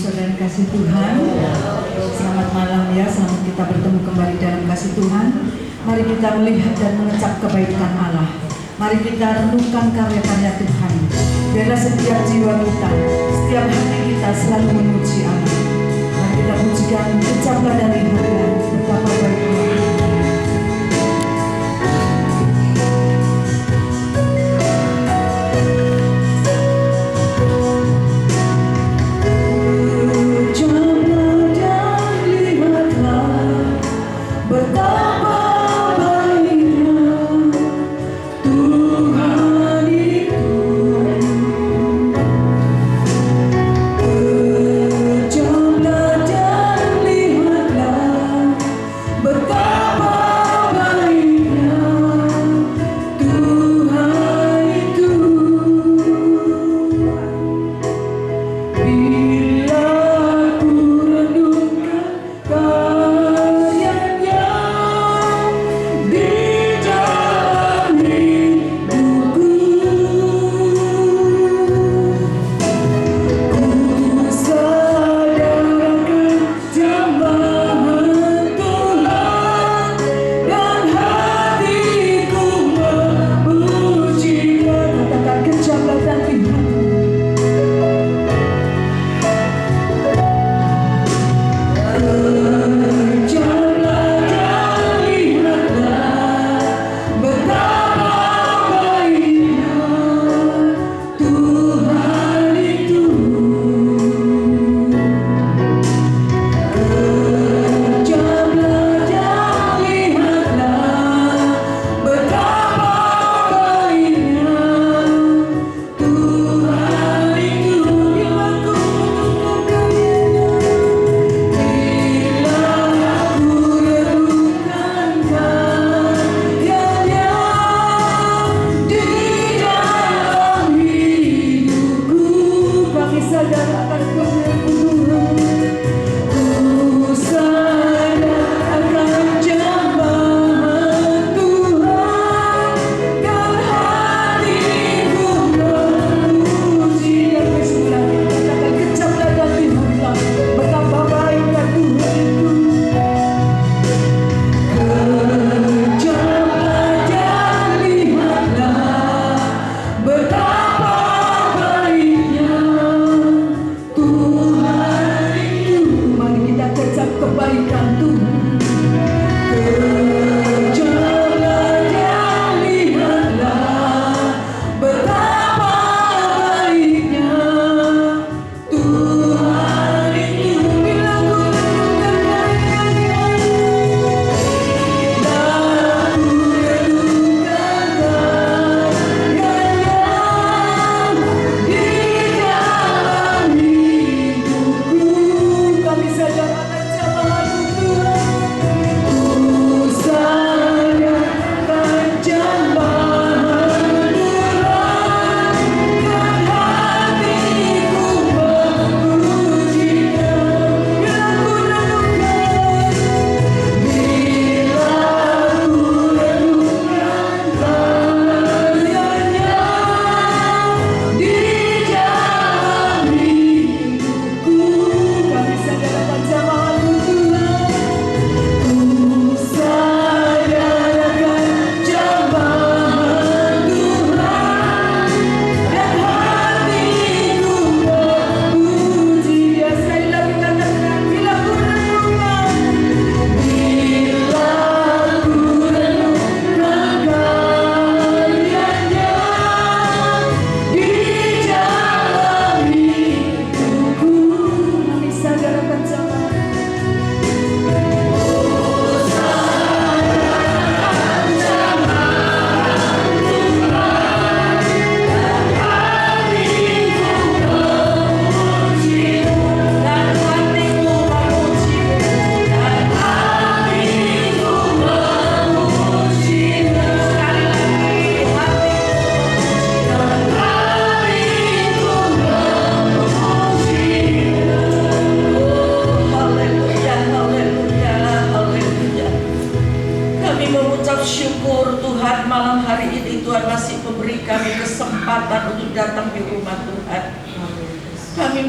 saudara kasih Tuhan, selamat malam ya, selamat kita bertemu kembali dalam kasih Tuhan. Mari kita melihat dan mengecap kebaikan Allah. Mari kita renungkan karya-karya Tuhan. Biarlah setiap jiwa kita, setiap hati kita selalu memuji Allah. Mari kita pujikan, ucaplah dan lihatlah betapa baik Allah.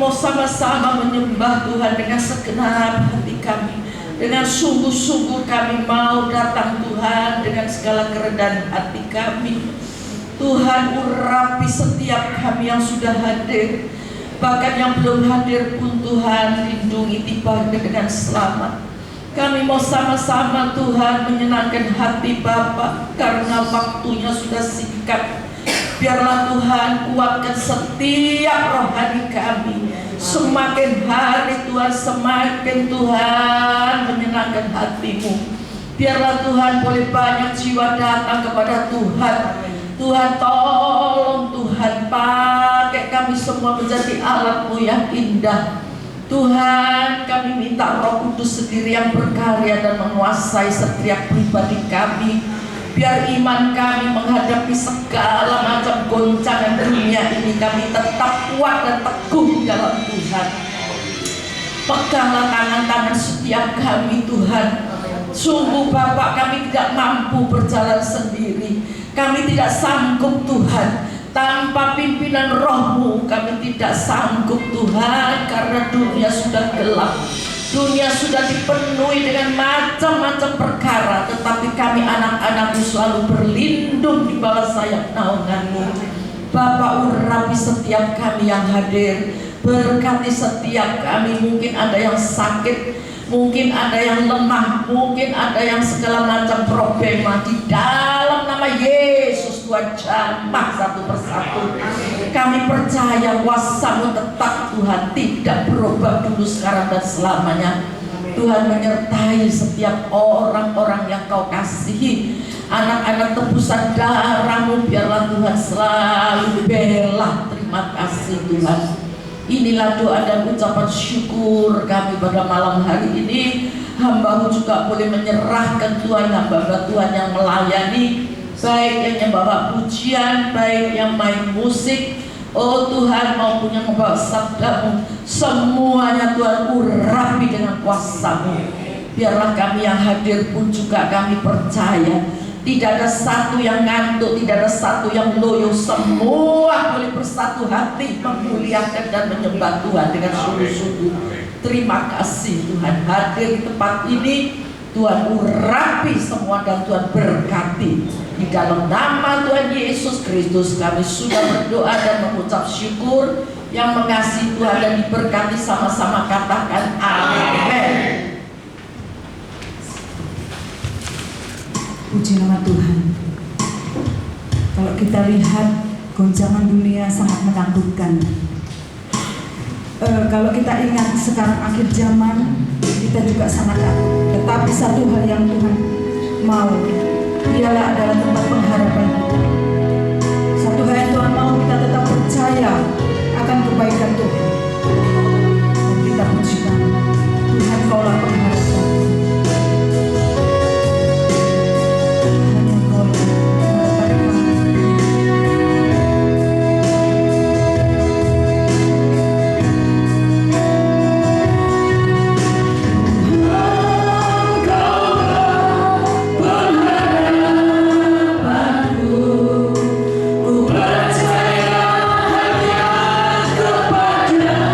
mau sama-sama menyembah Tuhan dengan segenap hati kami. Dengan sungguh-sungguh kami mau datang Tuhan dengan segala kerendahan hati kami. Tuhan, urapi setiap kami yang sudah hadir, bahkan yang belum hadir pun Tuhan, lindungi tiba dengan selamat. Kami mau sama-sama Tuhan menyenangkan hati Bapa, karena waktunya sudah singkat. Biarlah Tuhan kuatkan setiap rohani kami. Semakin hari Tuhan, semakin Tuhan menyenangkan hati-Mu. Biarlah Tuhan boleh banyak jiwa datang kepada Tuhan. Tuhan tolong Tuhan, pakai kami semua menjadi alat-Mu yang indah. Tuhan, kami minta Roh Kudus sendiri yang berkarya dan menguasai setiap pribadi kami. Biar iman kami menghadapi segala macam goncangan dunia ini, kami tetap kuat dan teguh di dalam Tuhan. Peganglah tangan-tangan setiap kami Tuhan. Sungguh Bapak, kami tidak mampu berjalan sendiri. Kami tidak sanggup Tuhan. Tanpa pimpinan Roh-Mu kami tidak sanggup Tuhan, karena dunia sudah gelap. Dunia sudah dipenuhi dengan macam-macam perkara, tetapi kami anak-anak-Mu selalu berlindung di bawah sayap naungan-Mu. Bapa, urapi setiap kami yang hadir, berkati setiap kami. Mungkin ada yang sakit, mungkin ada yang lemah, mungkin ada yang segala macam problema. Di dalam nama Yesus Tuhan, jamah satu persatu. Kami percaya kuasa-Mu tetap Tuhan, tidak berubah dulu, sekarang dan selamanya. Tuhan, menyertai setiap orang-orang yang Kau kasihi, anak-anak tebusan darah-Mu. Biarlah Tuhan selalu bela. Terima kasih Tuhan. Inilah doa dan ucapan syukur kami pada malam hari ini. Hamba-Mu juga boleh menyerahkan Tuhan, hamba-hamba Tuhan yang melayani, baik yang membawa pujian, baik yang main musik, oh Tuhan, maupun yang membawa sabda-Mu. Semuanya Tuhan, urapi dengan kuasa-Mu. Biarlah kami yang hadir pun juga kami percaya, tidak ada satu yang ngantuk, tidak ada satu yang loyo. Semua boleh bersatu hati memuliakan dan menyembah Tuhan dengan sungguh-sungguh. Terima kasih Tuhan, hadir di tempat ini. Tuhan, urapi semua dan Tuhan berkati. Di dalam nama Tuhan Yesus Kristus kami sudah berdoa dan mengucap syukur. Yang mengasihi Tuhan dan diberkati sama-sama katakan amin. Puji nama Tuhan. Kalau kita lihat, goncangan dunia sangat menakutkan. Kalau kita ingat sekarang akhir zaman, kita juga sangat takut. Tetapi satu hal yang Tuhan mau, dialah adalah tempat pengharapan kita. Satu hal yang Tuhan mau, kita tetap percaya akan kebaikan Tuhan. Dan kita pujikan Tuhan, Kaulah pengharapan. Hanya Kaulah pengharapan kami. Percaya hanya kepada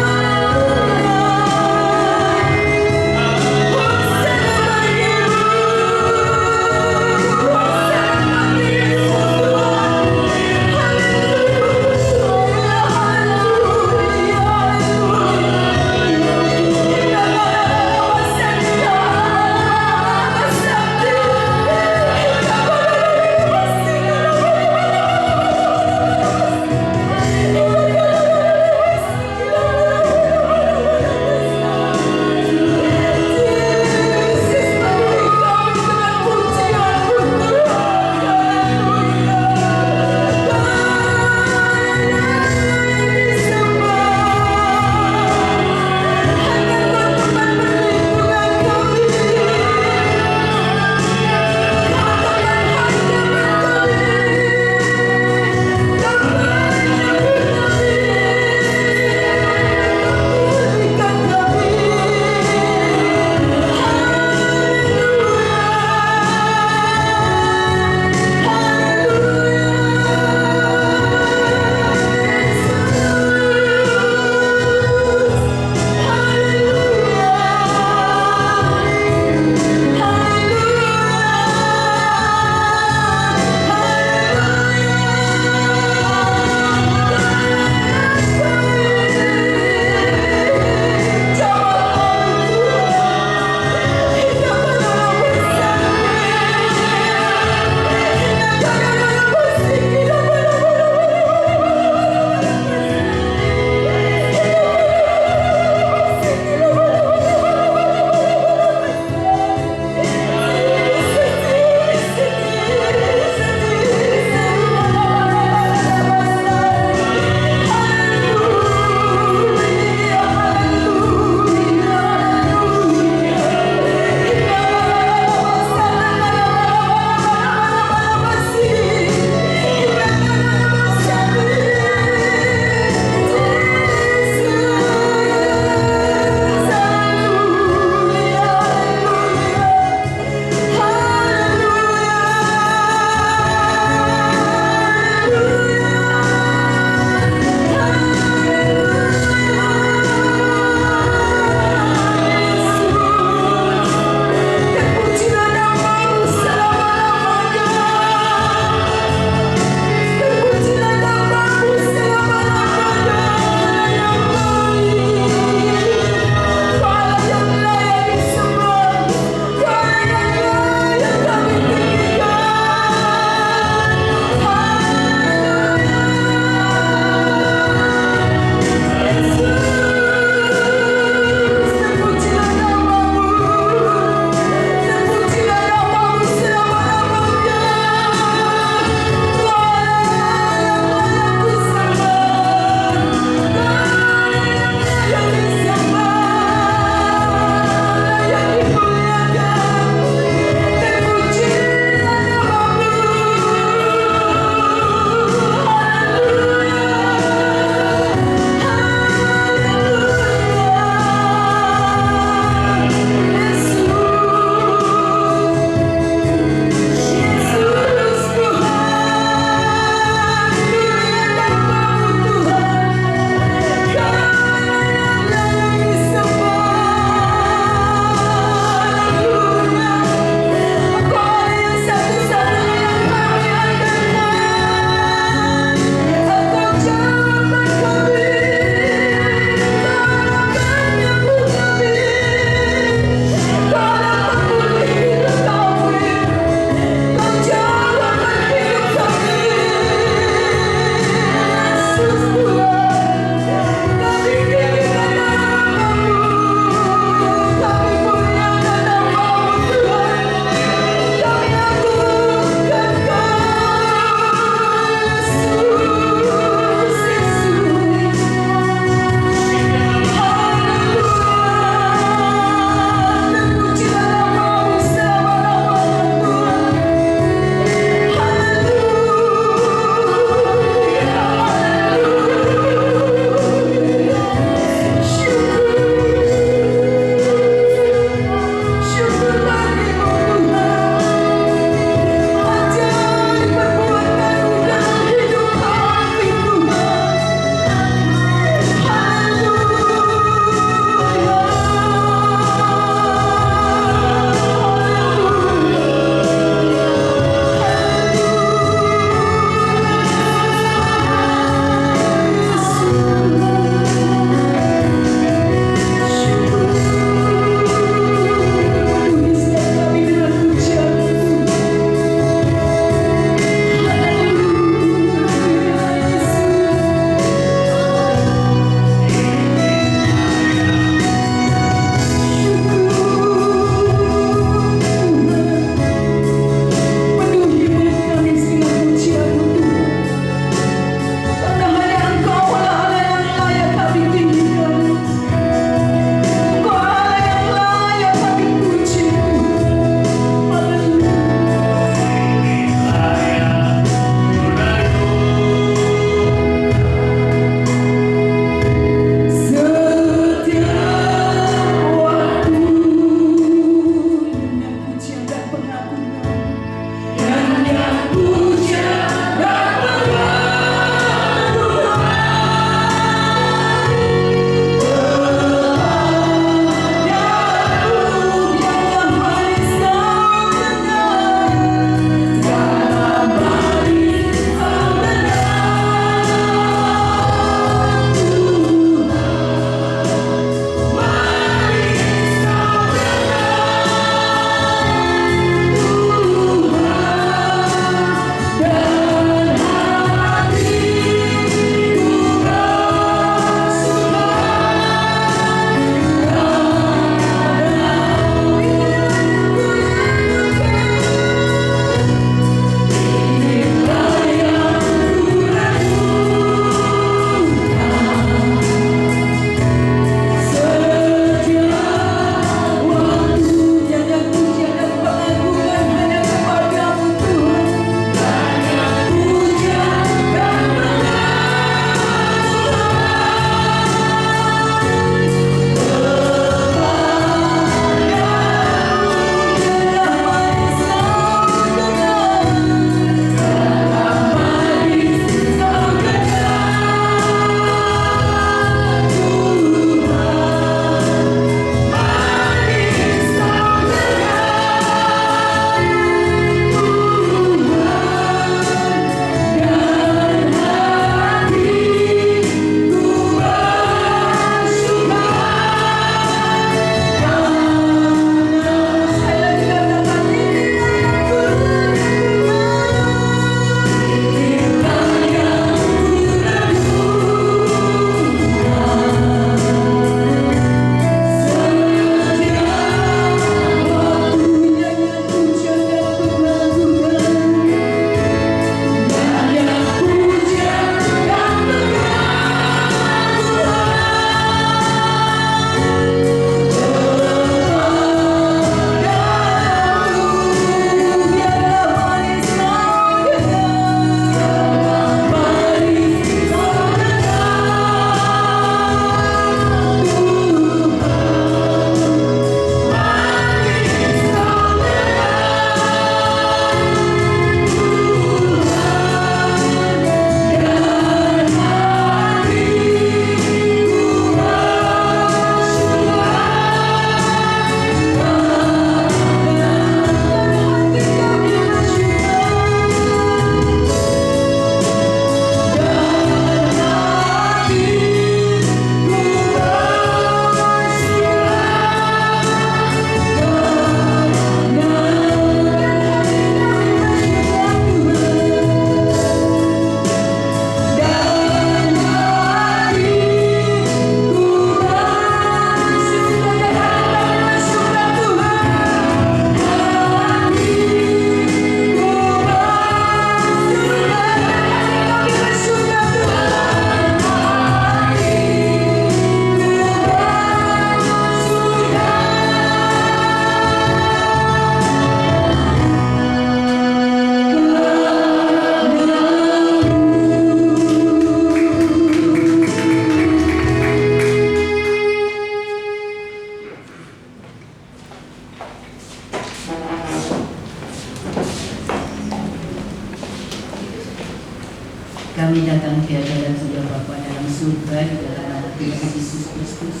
kami datang di hadapan Saudara Bapa dalam surga di dalam nama Tuhan Yesus Kristus.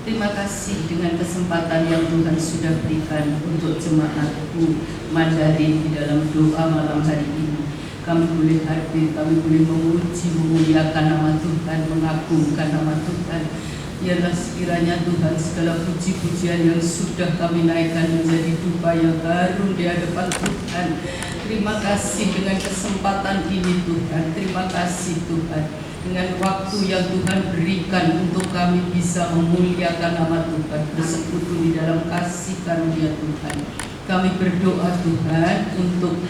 Terima kasih dengan kesempatan yang Tuhan sudah berikan untuk jemaatku Mandarin di dalam doa malam hari ini. Kami boleh hadir, kami boleh memuji, memuliakan nama Tuhan, mengagungkan nama Tuhan. Biarlah sekiranya Tuhan segala puji-pujian yang sudah kami naikkan menjadi dupa yang harum di hadapan Tuhan. Terima kasih dengan kesempatan ini Tuhan. Terima kasih Tuhan dengan waktu yang Tuhan berikan untuk kami bisa memuliakan nama Tuhan, bersekutu di dalam kasih karunia Tuhan. Kami berdoa Tuhan untuk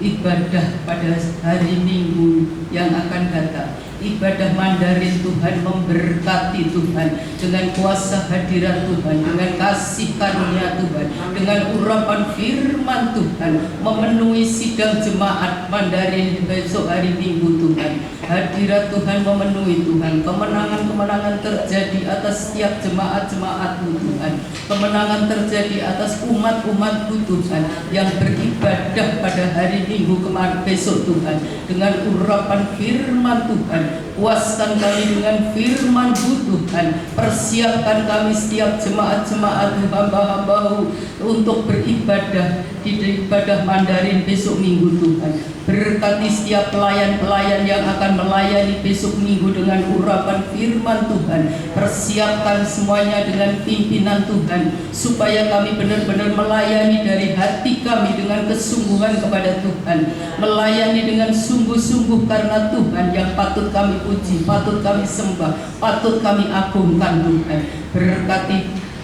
ibadah pada hari Minggu yang akan datang. Ibadah Mandarin Tuhan memberkati Tuhan dengan kuasa hadirat Tuhan, dengan kasih karunia Tuhan, dengan urapan firman Tuhan, memenuhi sidang jemaat Mandarin besok hari Minggu Tuhan. Hadirat Tuhan memenuhi Tuhan, kemenangan-kemenangan terjadi atas setiap jemaat-jemaat-Mu Tuhan, kemenangan terjadi atas umat-umat-Mu Tuhan yang beribadah pada hari Minggu kemarin besok Tuhan, dengan urapan firman Tuhan. Puaskan kami dengan firman-Mu Tuhan. Persiapkan kami setiap jemaat-jemaat hamba-hamba-Mu untuk beribadah di ibadah Mandarin besok Minggu Tuhan. Berkati setiap pelayan-pelayan yang akan melayani besok Minggu dengan urapan firman Tuhan. Persiapkan semuanya dengan pimpinan Tuhan, supaya kami benar-benar melayani dari hati kami dengan kesungguhan kepada Tuhan, melayani dengan sungguh-sungguh karena Tuhan yang patut kami puji, patut kami sembah, patut kami agungkan Tuhan. Berkati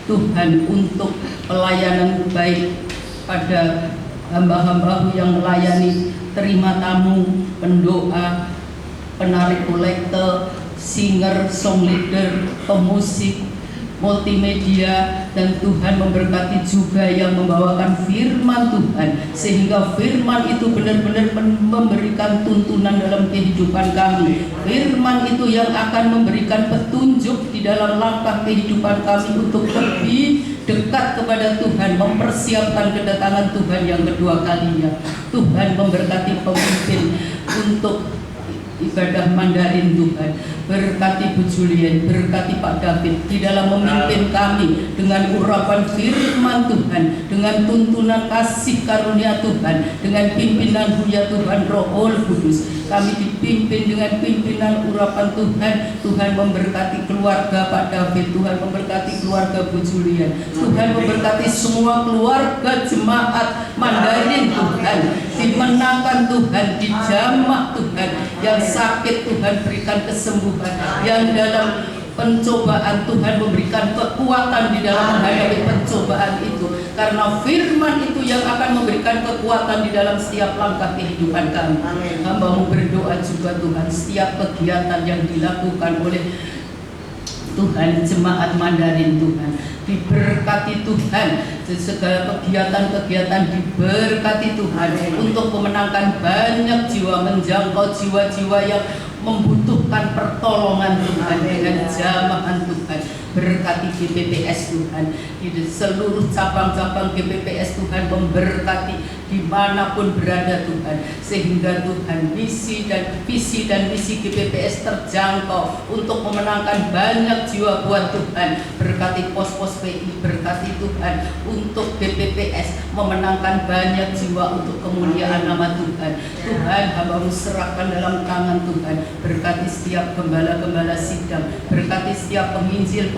Tuhan untuk pelayanan baik pada hamba-hamba-Mu yang melayani, terima tamu, pendoa, penarik kolektor, singer, song leader, pemusik, multimedia, dan Tuhan memberkati juga yang membawakan firman Tuhan, sehingga firman itu benar-benar memberikan tuntunan dalam kehidupan kami. Firman itu yang akan memberikan petunjuk di dalam langkah kehidupan kami untuk lebih dekat kepada Tuhan, mempersiapkan kedatangan Tuhan yang kedua kalinya. Tuhan memberkati pemimpin untuk ibadah Mandarin Tuhan. Berkati Bu Julian, berkati Pak David di dalam memimpin kami dengan urapan firman Tuhan, dengan tuntunan kasih karunia Tuhan, dengan pimpinan Buya Tuhan Roh Kudus. Kami dipimpin dengan pimpinan urapan Tuhan. Tuhan memberkati keluarga Pak David, Tuhan memberkati keluarga Bu Julian, Tuhan memberkati semua keluarga jemaat Mandarin Tuhan. Dimenangkan Tuhan, dijamah Tuhan, yang sakit Tuhan berikan kesembuhan, yang dalam pencobaan Tuhan memberikan kekuatan di dalam menghadapi pencobaan itu, karena firman itu yang akan memberikan kekuatan di dalam setiap langkah kehidupan kami. Hamba-Mu berdoa juga Tuhan, setiap kegiatan yang dilakukan oleh Tuhan jemaat Mandarin Tuhan diberkati Tuhan, segala kegiatan-kegiatan diberkati Tuhan untuk memenangkan banyak jiwa, menjangkau jiwa-jiwa yang membutuhkan pertolongan Tuhan dengan jamahan Tuhan. Berkati GPPS Tuhan, di seluruh cabang-cabang GPPS Tuhan memberkati dimanapun berada Tuhan, sehingga Tuhan misi dan visi dan misi GPPS terjangkau untuk memenangkan banyak jiwa buat Tuhan. Berkati pos-pos PI, berkati Tuhan untuk GPPS memenangkan banyak jiwa untuk kemuliaan nama Tuhan. Tuhan, hamba-Mu serahkan dalam tangan Tuhan. Berkati setiap gembala-gembala sidang, berkati setiap penginjil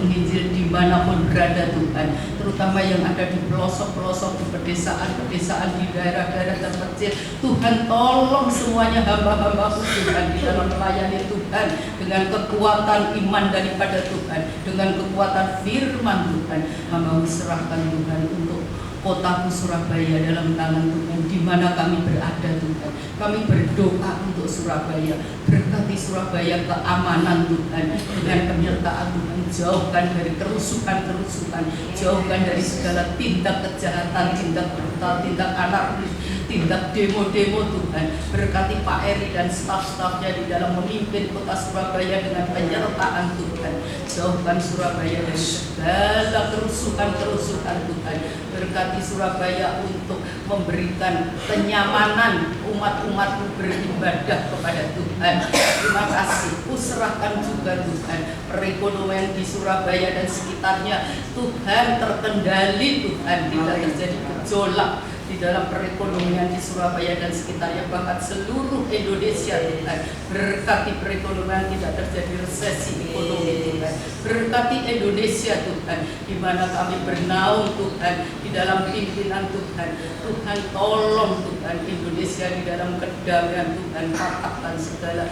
dimanapun berada Tuhan, terutama yang ada di pelosok-pelosok, di pedesaan-pedesaan, di daerah-daerah terpencil. Tuhan, tolong semuanya hamba-hamba-Mu Tuhan di dalam melayani Tuhan dengan kekuatan iman daripada Tuhan, dengan kekuatan firman Tuhan. Hamba-Mu serahkan Tuhan untuk kotaku Surabaya dalam tangan Tuhan, di mana kami berada Tuhan. Kami berdoa untuk Surabaya, berkati Surabaya keamanan Tuhan, dengan penyertaan Tuhan. Jauhkan dari kerusuhan-kerusuhan, jauhkan dari segala tindak kejahatan, tindak brutal, tindak anarkis, tindak demo-demo Tuhan. Berkati Pak Eri dan staf-stafnya di dalam memimpin kota Surabaya dengan penyertaan Tuhan. Jauhkan Surabaya dari segala kerusuhan-kerusuhan Tuhan. Berkati Surabaya untuk memberikan kenyamanan umat-umat beribadah kepada Tuhan. Terima kasih. Kuserahkan juga Tuhan perekonomian di Surabaya dan sekitarnya Tuhan terkendali Tuhan, tidak terjadi gejolak di dalam perekonomian di Surabaya dan sekitarnya, bahkan seluruh Indonesia Tuhan. Berkati perekonomian, tidak terjadi resesi ekonomi Tuhan. Berkati Indonesia Tuhan, di mana kami bernaung Tuhan di dalam pimpinan Tuhan. Tuhan tolong Tuhan Indonesia di dalam kedamaian Tuhan, patahkan segala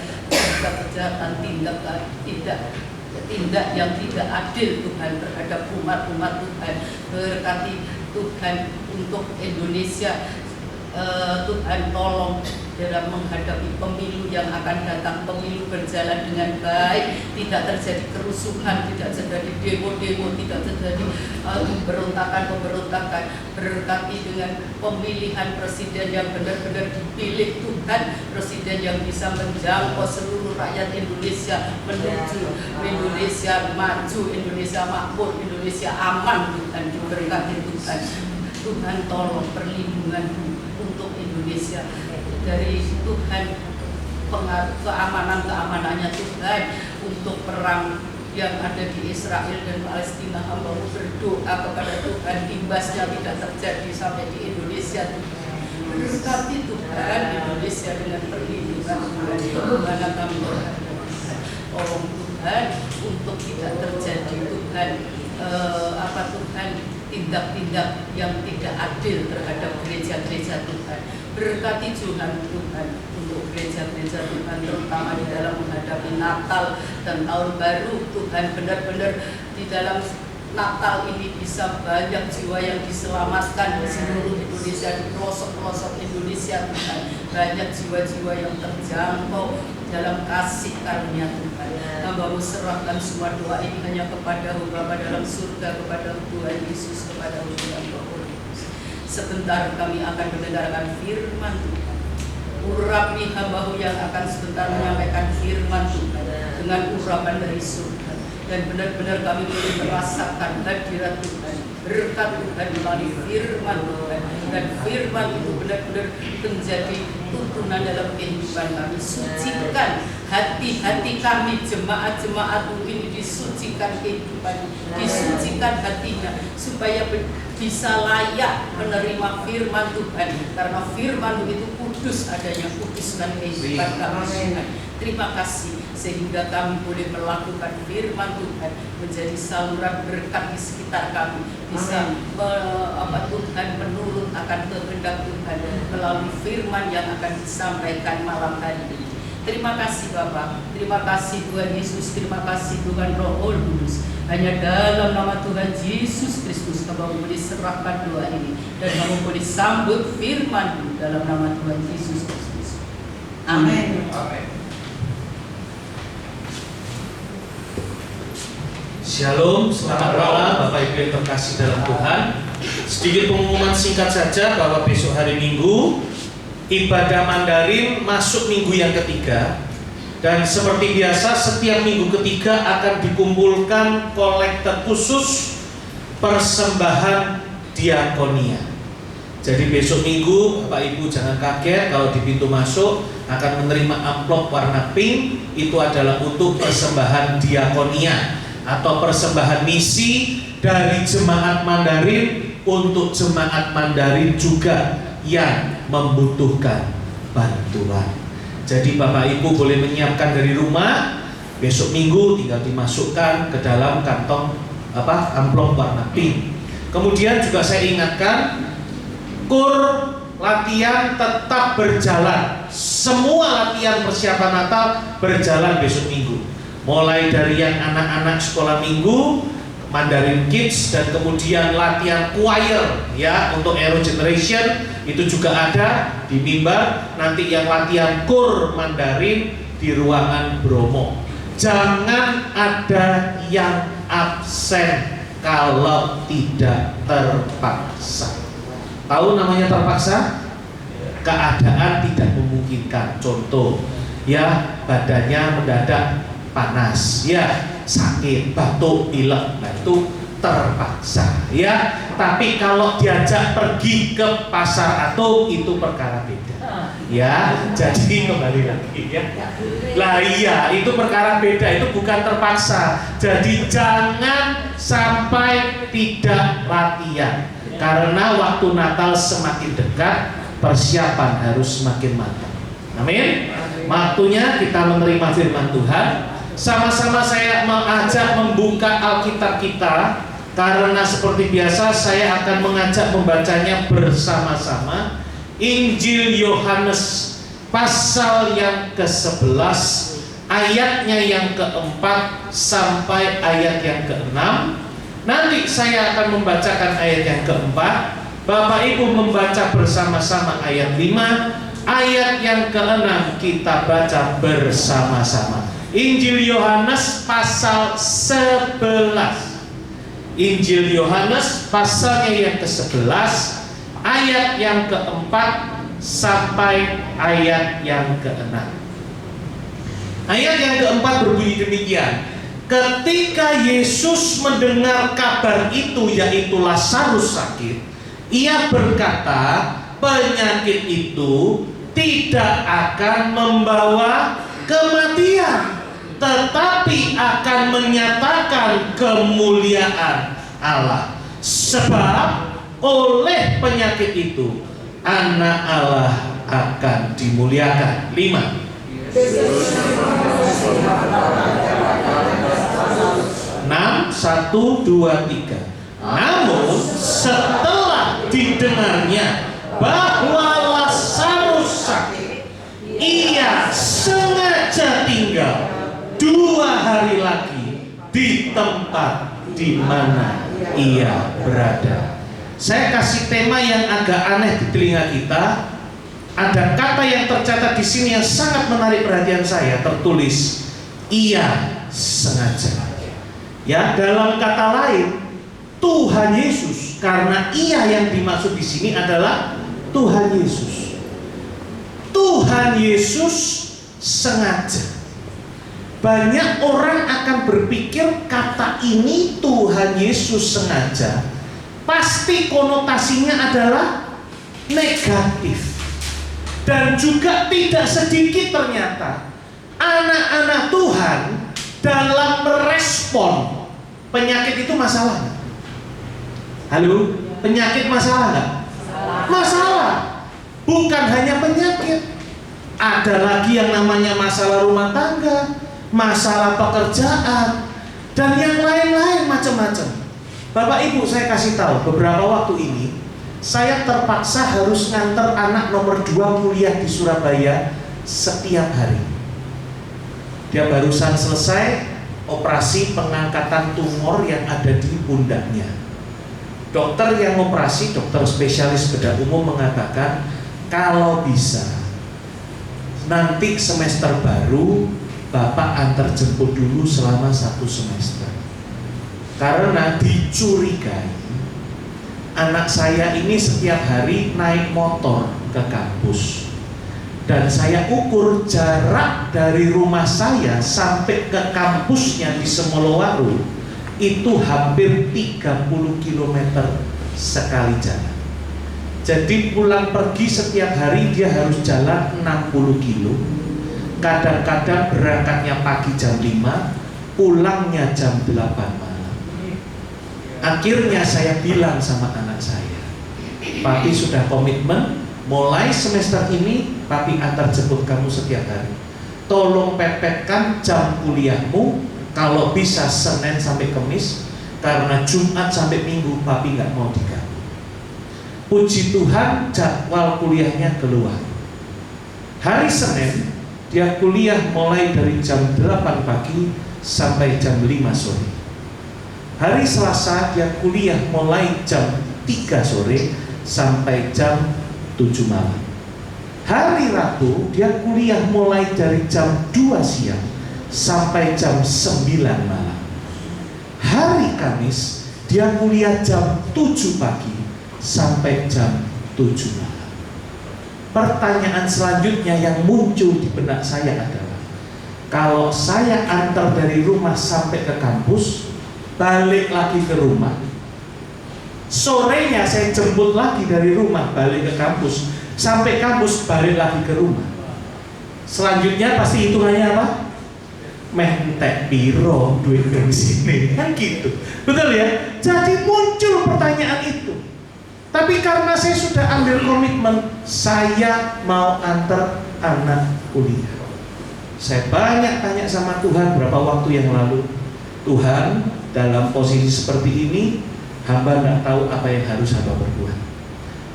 kejahatan, tindak yang tidak adil Tuhan terhadap umat-umat Tuhan. Berkati Tuhan untuk Indonesia, Tuhan tolong dalam menghadapi pemilu yang akan datang, pemilu berjalan dengan baik, tidak terjadi kerusuhan, tidak terjadi demo-demo, tidak terjadi pemberontakan. Berkati dengan pemilihan presiden yang benar-benar dipilih Tuhan, presiden yang bisa menjangkau seluruh rakyat Indonesia menuju Indonesia maju, Indonesia makmur, Indonesia aman Tuhan. Diberkati Tuhan. Tuhan tolong perlindungan untuk Indonesia dari Tuhan, keamanannya Tuhan untuk perang yang ada di Israel dan Palestina. Hamba berdoa kepada Tuhan imbasnya tidak terjadi sampai di Indonesia Tuhan. Berkati Tuhan Indonesia dengan perlindungan Tuhan. Dimana kami berada Tuhan, tolong Tuhan untuk tidak terjadi Tuhan Tuhan tindak-tindak yang tidak adil terhadap gereja-gereja Tuhan. Berkati Tuhan untuk gereja-gereja Tuhan, terutama di dalam menghadapi Natal dan Tahun Baru Tuhan. Benar-benar di dalam Natal ini bisa banyak jiwa yang diselamatkan di seluruh Indonesia, di pelosok-pelosok Indonesia Tuhan. Banyak jiwa-jiwa yang terjangkau dalam kasih karunia Tuhan. Hamba-Mu serahkan semua doa ini hanya kepada Bapa dalam surga, kepada Tuhan Yesus, kepada Tuhan Roh Kudus. Sebentar kami akan mendengarkan firman Tuhan. Urapi hamba-Mu yang akan sebentar menyampaikan firman Tuhan dengan urapan dari surga. Dan benar-benar kami boleh merasakan hadirat Tuhan, berkat Tuhan melalui firman Tuhan. Dan firman itu benar-benar menjadi tuntunan dalam kehidupan kami. Sucikan hati-hati kami, jemaat-jemaat ini disucikan kehidupan, disucikan hatinya supaya bisa layak menerima firman Tuhan. Karena firman itu kudus adanya, kuduskan kehidupan kami Tuhan. Terima kasih sehingga kami boleh melakukan firman Tuhan menjadi saluran berkat di sekitar kami, bisa Tuhan menurut akan kehendak Tuhan melalui firman yang akan disampaikan malam hari ini. Terima kasih Bapa, terima kasih Tuhan Yesus, terima kasih Tuhan Roh Kudus. Hanya dalam nama Tuhan Yesus Kristus kamu boleh serahkan doa ini dan kamu boleh sambut firman dalam nama Tuhan Yesus Kristus. Amin. Shalom, selamat malam Bapak Ibu yang terkasih dalam Tuhan. Sedikit pengumuman singkat saja bahwa besok hari Minggu ibadah Mandarin masuk minggu yang ketiga. Dan seperti biasa setiap minggu ketiga akan dikumpulkan kolekte khusus persembahan diakonia. Jadi besok minggu Bapak Ibu jangan kaget kalau di pintu masuk akan menerima amplop warna pink. Itu adalah untuk persembahan diakonia atau persembahan misi dari jemaat Mandarin untuk jemaat Mandarin juga yang membutuhkan bantuan. Jadi Bapak Ibu boleh menyiapkan dari rumah, besok minggu tinggal dimasukkan ke dalam kantong amplop warna pink. Kemudian juga saya ingatkan, kur latihan tetap berjalan. Semua latihan persiapan Natal berjalan besok minggu. Mulai dari yang anak-anak sekolah minggu, Mandarin Kids, dan kemudian latihan choir ya untuk Aero Generation itu juga ada di mimbar. Nanti yang latihan kur Mandarin di ruangan Bromo. Jangan ada yang absen kalau tidak terpaksa. Tahu namanya terpaksa? keadaan tidak memungkinkan. Contoh, ya badannya mendadak panas, ya sakit, batuk, pilek, nah itu terpaksa, ya. Tapi kalau diajak pergi ke pasar atau itu perkara beda, ya. Jadi kembali lagi, ya. Lah iya, itu perkara beda, itu bukan terpaksa. Jadi jangan sampai tidak latihan, karena waktu Natal semakin dekat, persiapan harus semakin matang. Amin. Waktunya kita menerima firman Tuhan. Sama-sama saya mengajak membuka Alkitab kita, karena seperti biasa saya akan mengajak membacanya bersama-sama. Injil Yohanes pasal yang ke-11, ayatnya yang ke-4 sampai ayat yang ke-6. Nanti saya akan membacakan ayat yang ke-4, Bapak Ibu membaca bersama-sama ayat 5, ayat yang ke-6 kita baca bersama-sama. Injil Yohanes pasal 11. Injil Yohanes pasalnya yang ke-11, ayat yang ke-4 sampai ayat yang ke-6. Ayat yang ke-4 berbunyi demikian. Ketika Yesus mendengar kabar itu, yaitu Lazarus sakit, ia berkata, penyakit itu tidak akan membawa kematian, tetapi akan menyatakan kemuliaan Allah. Sebab oleh penyakit itu Anak Allah akan dimuliakan. 5. 6, 1, 2, 3. Namun setelah didengarnya bahwa Lazarus sakit, ia sengaja tinggal 2 hari lagi di tempat di mana ia berada. Saya kasih tema yang agak aneh di telinga kita. Ada kata yang tercatat di sini yang sangat menarik perhatian saya, tertulis ia sengaja. Ya, dalam kata lain, Tuhan Yesus, karena ia yang dimaksud di sini adalah Tuhan Yesus. Tuhan Yesus sengaja. Banyak orang akan berpikir kata ini Tuhan Yesus sengaja, pasti konotasinya adalah negatif. Dan juga tidak sedikit ternyata anak-anak Tuhan dalam merespon penyakit itu masalah nggak? Halo? Penyakit masalah nggak? Masalah. Bukan hanya penyakit, ada lagi yang namanya masalah rumah tangga, masalah pekerjaan, dan yang lain-lain macam-macam. Bapak Ibu, saya kasih tahu, beberapa waktu ini saya terpaksa harus nganter anak nomor 2 kuliah di Surabaya setiap hari. Dia barusan selesai operasi pengangkatan tumor yang ada di pundaknya. Dokter yang operasi, dokter spesialis bedah umum mengatakan kalau bisa nanti semester baru Bapak antar jemput dulu selama 1 semester, karena dicurigai anak saya ini setiap hari naik motor ke kampus, dan saya ukur jarak dari rumah saya sampai ke kampusnya di Semolowaru itu hampir 30 km sekali jalan. Jadi pulang pergi setiap hari dia harus jalan 60 kilo. Kadang-kadang berangkatnya pagi jam 5, pulangnya jam 8 malam. Akhirnya saya bilang sama anak saya, Papi sudah komitmen, mulai semester ini Papi antar jemput kamu setiap hari. Tolong pepetkan jam kuliahmu, kalau bisa Senin sampai Kamis, karena Jumat sampai Minggu Papi nggak mau diganggu. Puji Tuhan, jadwal kuliahnya keluar. Hari Senin dia kuliah mulai dari jam 8 pagi sampai jam 5 sore. Hari Selasa dia kuliah mulai jam 3 sore sampai jam 7 malam. Hari Rabu dia kuliah mulai dari jam 2 siang sampai jam 9 malam. Hari Kamis dia kuliah jam 7 pagi sampai jam 7 malam. Pertanyaan selanjutnya yang muncul di benak saya adalah, kalau saya antar dari rumah sampai ke kampus, balik lagi ke rumah, sorenya saya jemput lagi dari rumah balik ke kampus, sampai kampus balik lagi ke rumah, selanjutnya pasti hitungannya apa? Mentek piro duit bensin, kan gitu, betul ya? Jadi muncul pertanyaan itu. Tapi karena saya sudah ambil komitmen, saya mau antar anak kuliah. Saya banyak tanya sama Tuhan berapa waktu yang lalu, Tuhan, dalam posisi seperti ini, hamba nggak tahu apa yang harus hamba berbuat.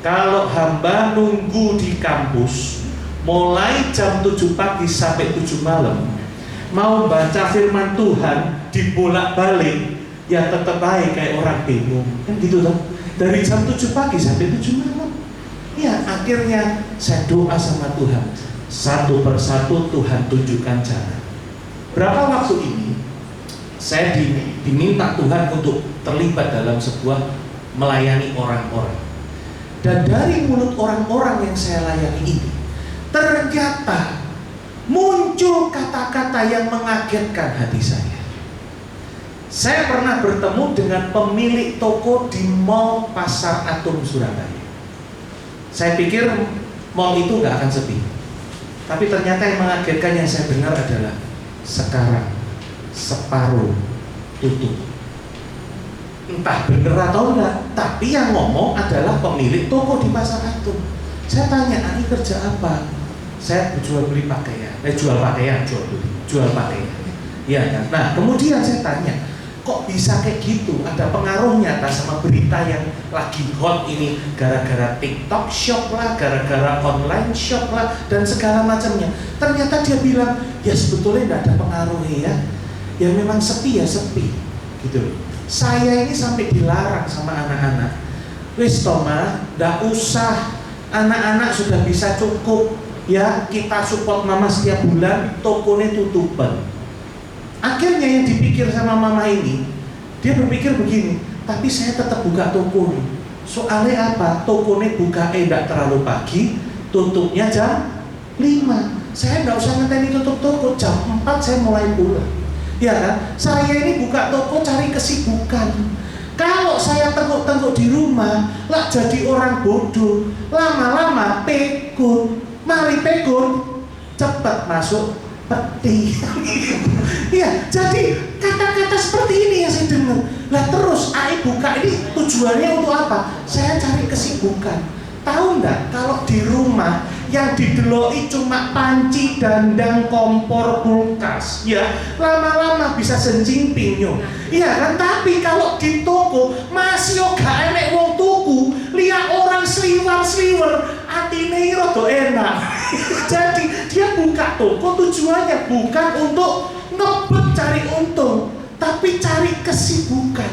Kalau hamba nunggu di kampus mulai jam 7 pagi sampai 7 malam, mau baca firman Tuhan dibolak-balik, ya tetap baik kayak orang bingung, kan gitu toh. Dari jam 7 pagi sampai 7 malam. Ya, akhirnya saya doa sama Tuhan, satu persatu Tuhan tunjukkan jalan. Berapa waktu ini saya diminta Tuhan untuk terlibat dalam sebuah melayani orang-orang. Dan dari mulut orang-orang yang saya layani ini, ternyata muncul kata-kata yang mengagetkan hati saya. Saya pernah bertemu dengan pemilik toko di Mall Pasar Atom Surabaya. Saya pikir mall itu nggak akan sepi. Tapi ternyata yang mengagetkan yang saya dengar adalah sekarang separuh tutup. Entah bener atau enggak, tapi yang ngomong adalah pemilik toko di Pasar Atom. Saya tanya, "Ani kerja apa?" "Saya jual beli pakaian." Jual pakaian, jual pakaian. Ya, ya. Nah, kemudian saya tanya, kok bisa kayak gitu? Ada pengaruhnya tak sama berita yang lagi hot ini, gara-gara TikTok shop lah, gara-gara online shop lah, dan segala macamnya. Ternyata dia bilang, ya sebetulnya tidak ada pengaruhnya ya. Ya memang sepi ya sepi, gitu. Saya ini sampai dilarang sama anak-anak. Wis Toma, ndak usah, anak-anak sudah bisa cukup. Ya kita support mama setiap bulan, tokonya tutupan. Akhirnya yang dipikir sama mama ini, dia berpikir begini, tapi saya tetap buka toko nih. Soalnya apa? Tokonya buka tidak terlalu pagi, tutupnya jam 5. Saya nggak usah ngenteni tutup toko, jam 4 saya mulai pulang. Ya kan? Saya ini buka toko cari kesibukan. Kalau saya tengok-tengok di rumah, lah jadi orang bodoh. Lama-lama pegun, mari pegun, cepat masuk peti. Iya, jadi kata-kata seperti ini yang saya dengar. Lah terus AI buka ini tujuannya untuk apa? Saya cari kesibukan. Tahu enggak kalau di rumah yang dideloi cuma panci, dandang, kompor, kulkas, ya lama-lama bisa senjing pinyo. Iya kan? Tapi kalau di toko masih gak enek wong tuku, lihat orang sliwer-sliwer, atine rada enak. Jadi dia buka toko tujuannya bukan untuk ngebet cari untung, tapi cari kesibukan,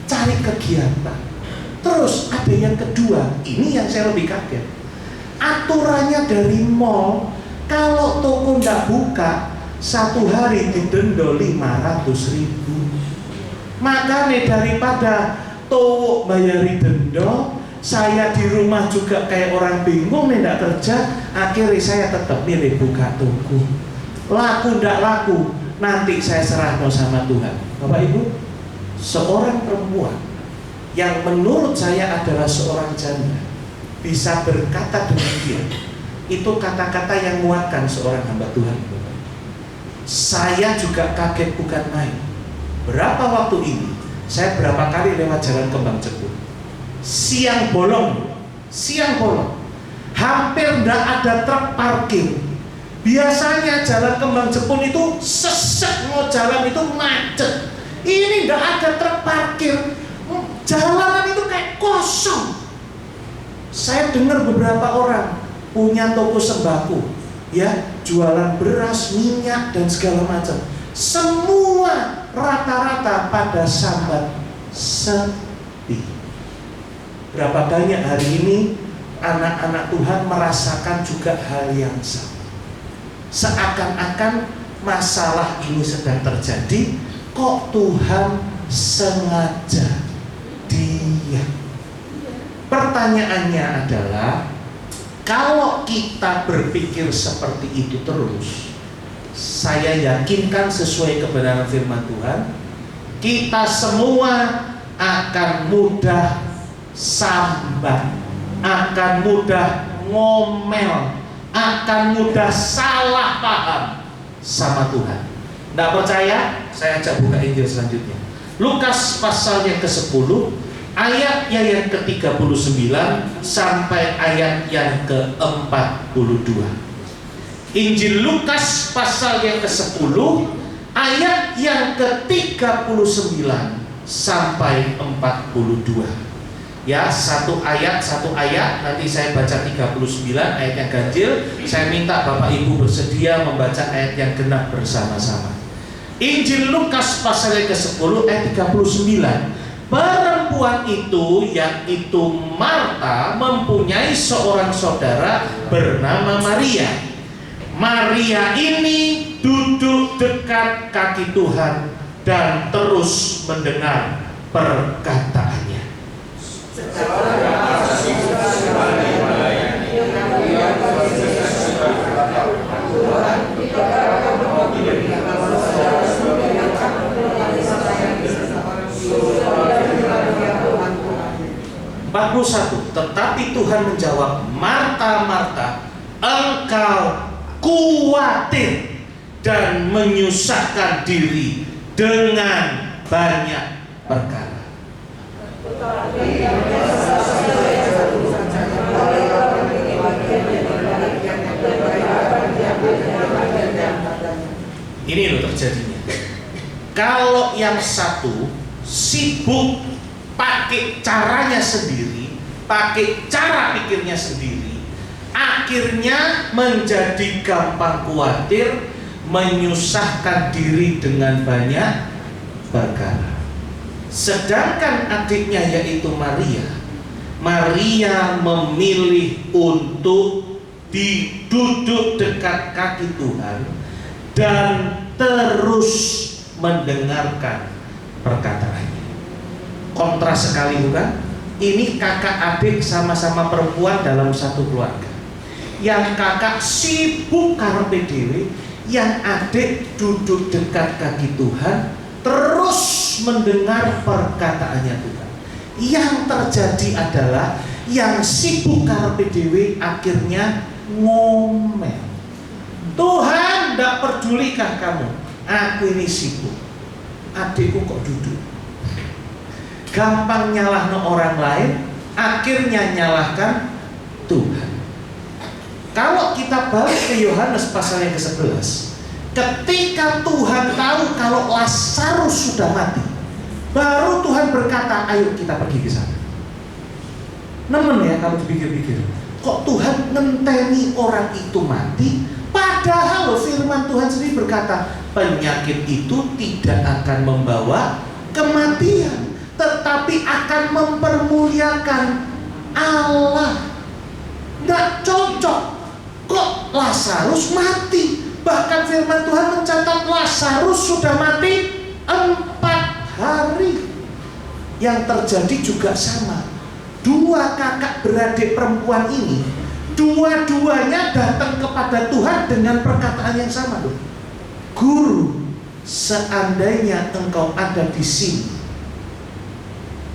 cari kegiatan. Terus ada yang kedua, ini yang saya lebih kaget. Aturannya dari mall, kalau toko ndak buka, 1 hari didenda 500.000. Makanya daripada toko bayari denda, saya di rumah juga kayak orang bingung nih ndak kerja, akhirnya saya tetap milih buka toko. Laku ndak laku, nanti saya serahkan sama Tuhan. Bapak Ibu, seorang perempuan yang menurut saya adalah seorang janda bisa berkata demikian, itu kata-kata yang menguatkan seorang hamba Tuhan. Saya juga kaget bukan main. Berapa waktu ini saya berapa kali lewat jalan Kembang Jepun, siang bolong, hampir tidak ada truk parkir. Biasanya jalan Kembang Jepun itu sesek, mau jalan itu macet. Ini tidak ada truk parkir, jalanan itu kayak kosong. Saya dengar beberapa orang punya toko sembako, ya, jualan beras, minyak dan segala macam. Semua rata-rata pada sambat sepi. Berapa banyak hari ini anak-anak Tuhan merasakan juga hal yang sama. Seakan-akan masalah ini sedang terjadi, kok Tuhan sengaja diam. Pertanyaannya adalah, Kalau kita berpikir seperti itu terus, saya yakinkan sesuai kebenaran firman Tuhan, kita semua akan mudah sambat, akan mudah ngomel, akan mudah salah paham sama Tuhan. Tidak percaya? Saya ajak buka Injil selanjutnya. Lukas pasal yang ke-10, ayat yang ke-39 sampai ayat yang ke-42. Injil Lukas pasal yang ke-10, ayat yang ke-39 sampai 42. Ya, satu ayat, nanti saya baca 39 ayat yang ganjil. Saya minta Bapak Ibu bersedia membaca ayat yang genap bersama-sama. Injil Lukas pasal yang ke-10 ayat 39. Perempuan itu, yaitu Marta, mempunyai seorang saudara bernama Maria. Maria ini duduk dekat kaki Tuhan dan terus mendengar perkataannya. Tetapi Tuhan menjawab, Marta, Marta, engkau khawatir dan menyusahkan diri dengan banyak perkara. Ini loh terjadinya. Kalau yang satu sibuk pakai caranya sendiri, pakai cara pikirnya sendiri, akhirnya menjadi gampang khawatir, menyusahkan diri dengan banyak perkara. Sedangkan adiknya yaitu Maria memilih untuk duduk dekat kaki Tuhan dan terus mendengarkan perkataannya. Kontras sekali bukan? Ini kakak adik sama-sama perempuan dalam satu keluarga. Yang kakak sibuk karepe dhewe, yang adik duduk dekat kaki Tuhan, terus mendengar perkataannya Tuhan. Yang terjadi adalah yang sibuk karepe dhewe akhirnya ngomel. Tuhan, tidak pedulikah kamu? Aku ini sibuk. Adikku kok duduk? Gampang nyalahno orang lain, akhirnya nyalahkan Tuhan. Kalau kita balik ke Yohanes pasal yang ke-11, ketika Tuhan tahu kalau Lazarus sudah mati, baru Tuhan berkata, ayo kita pergi ke sana. Nemen ya kalau dipikir-pikir, kok Tuhan ngenteni orang itu mati, padahal firman Tuhan sendiri berkata, penyakit itu tidak akan membawa kematian, tetapi akan mempermuliakan Allah. Nggak cocok. Kok Lazarus mati? Bahkan firman Tuhan mencatat Lazarus sudah mati 4 hari. Yang terjadi juga sama. Dua kakak beradik perempuan ini, dua-duanya datang kepada Tuhan dengan perkataan yang sama loh. Guru, seandainya engkau ada di sini,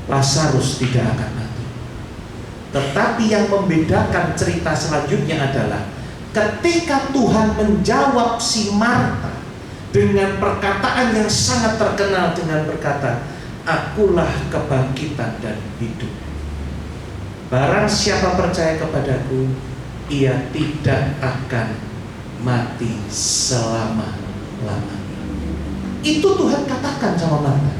Lazarus tidak akan mati. Tetapi yang membedakan cerita selanjutnya adalah ketika Tuhan menjawab si Marta dengan perkataan yang sangat terkenal dengan berkata, akulah kebangkitan dan hidup. Barang siapa percaya kepadaku, ia tidak akan mati selama-lamanya. Itu Tuhan katakan sama Marta.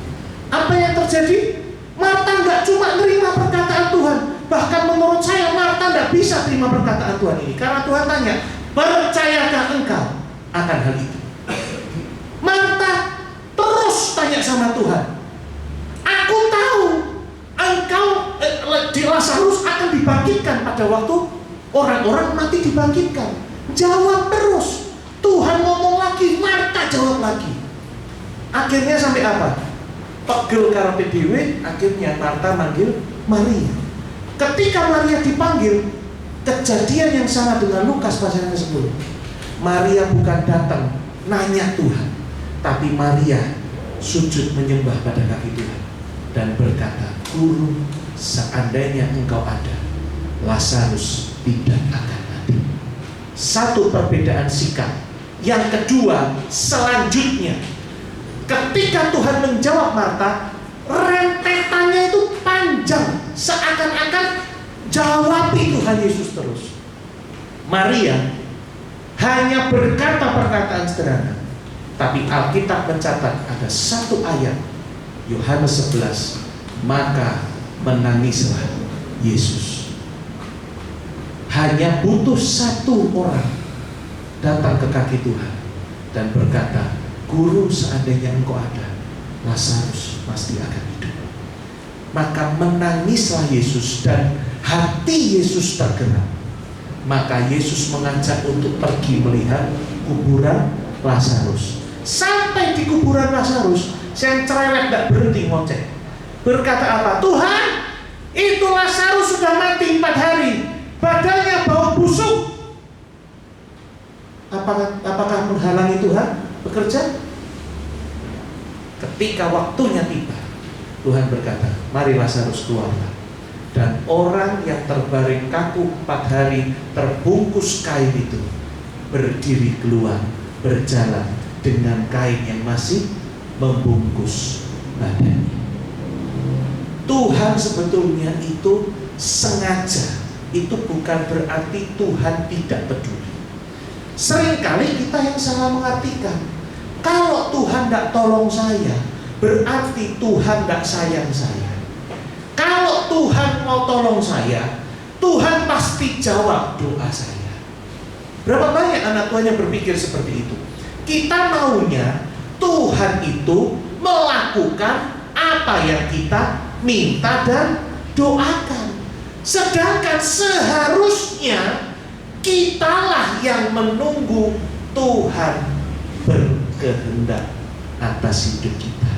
Apa yang terjadi? Marta nggak cuma nerima perkataan Tuhan, bahkan menurut saya Marta nggak bisa terima perkataan Tuhan ini, karena Tuhan tanya, percayakah engkau akan hal itu? Marta terus tanya sama Tuhan, aku tahu engkau di Lazarus akan dibangkitkan pada waktu orang-orang mati dibangkitkan. Jawab terus. Tuhan ngomong lagi, Marta jawab lagi. Akhirnya sampai apa? Pegel karepe dhewe, akhirnya Marta manggil Maria. Ketika Maria dipanggil, Kejadian yang sama dengan Lukas pasal yang ke-10. Maria bukan datang nanya Tuhan, tapi Maria sujud menyembah pada kaki Tuhan dan berkata, Guru, seandainya engkau ada, Lazarus tidak akan mati. Satu perbedaan sikap. Yang kedua, selanjutnya ketika Tuhan menjawab Marta, rentetannya itu panjang, seakan-akan jawabi Tuhan Yesus terus. Maria hanya berkata perkataan sederhana, tapi Alkitab mencatat ada satu ayat, Yohanes 11, maka menangislah Yesus. Hanya butuh satu orang datang ke kaki Tuhan dan berkata, Guru, seandainya engkau ada, Lazarus pasti akan hidup. Maka menangislah Yesus dan hati Yesus tergerak. Maka Yesus mengajak untuk pergi melihat kuburan Lazarus. Sampai di kuburan Lazarus, yang cerewet tidak berhenti ngoceh. Berkata apa? Tuhan, itu Lazarus sudah mati 4 hari, badannya bau busuk. Apakah menghalangi Tuhan bekerja? Ketika waktunya tiba, Tuhan berkata, mari Lazarus keluarlah. Dan orang yang terbaring kaku 4 hari, terbungkus kain itu, berdiri keluar, berjalan dengan kain yang masih membungkus badannya. Tuhan sebetulnya itu sengaja. Itu bukan berarti Tuhan tidak peduli. Seringkali kita yang salah mengartikan, kalau Tuhan tidak tolong saya, berarti Tuhan tidak sayang saya. Kalau Tuhan mau tolong saya, Tuhan pasti jawab doa saya. Berapa banyak anak Tuhan yang berpikir seperti itu? Kita maunya Tuhan itu melakukan apa yang kita minta dan doakan. Sedangkan seharusnya kitalah yang menunggu Tuhan berkehendak atas hidup kita.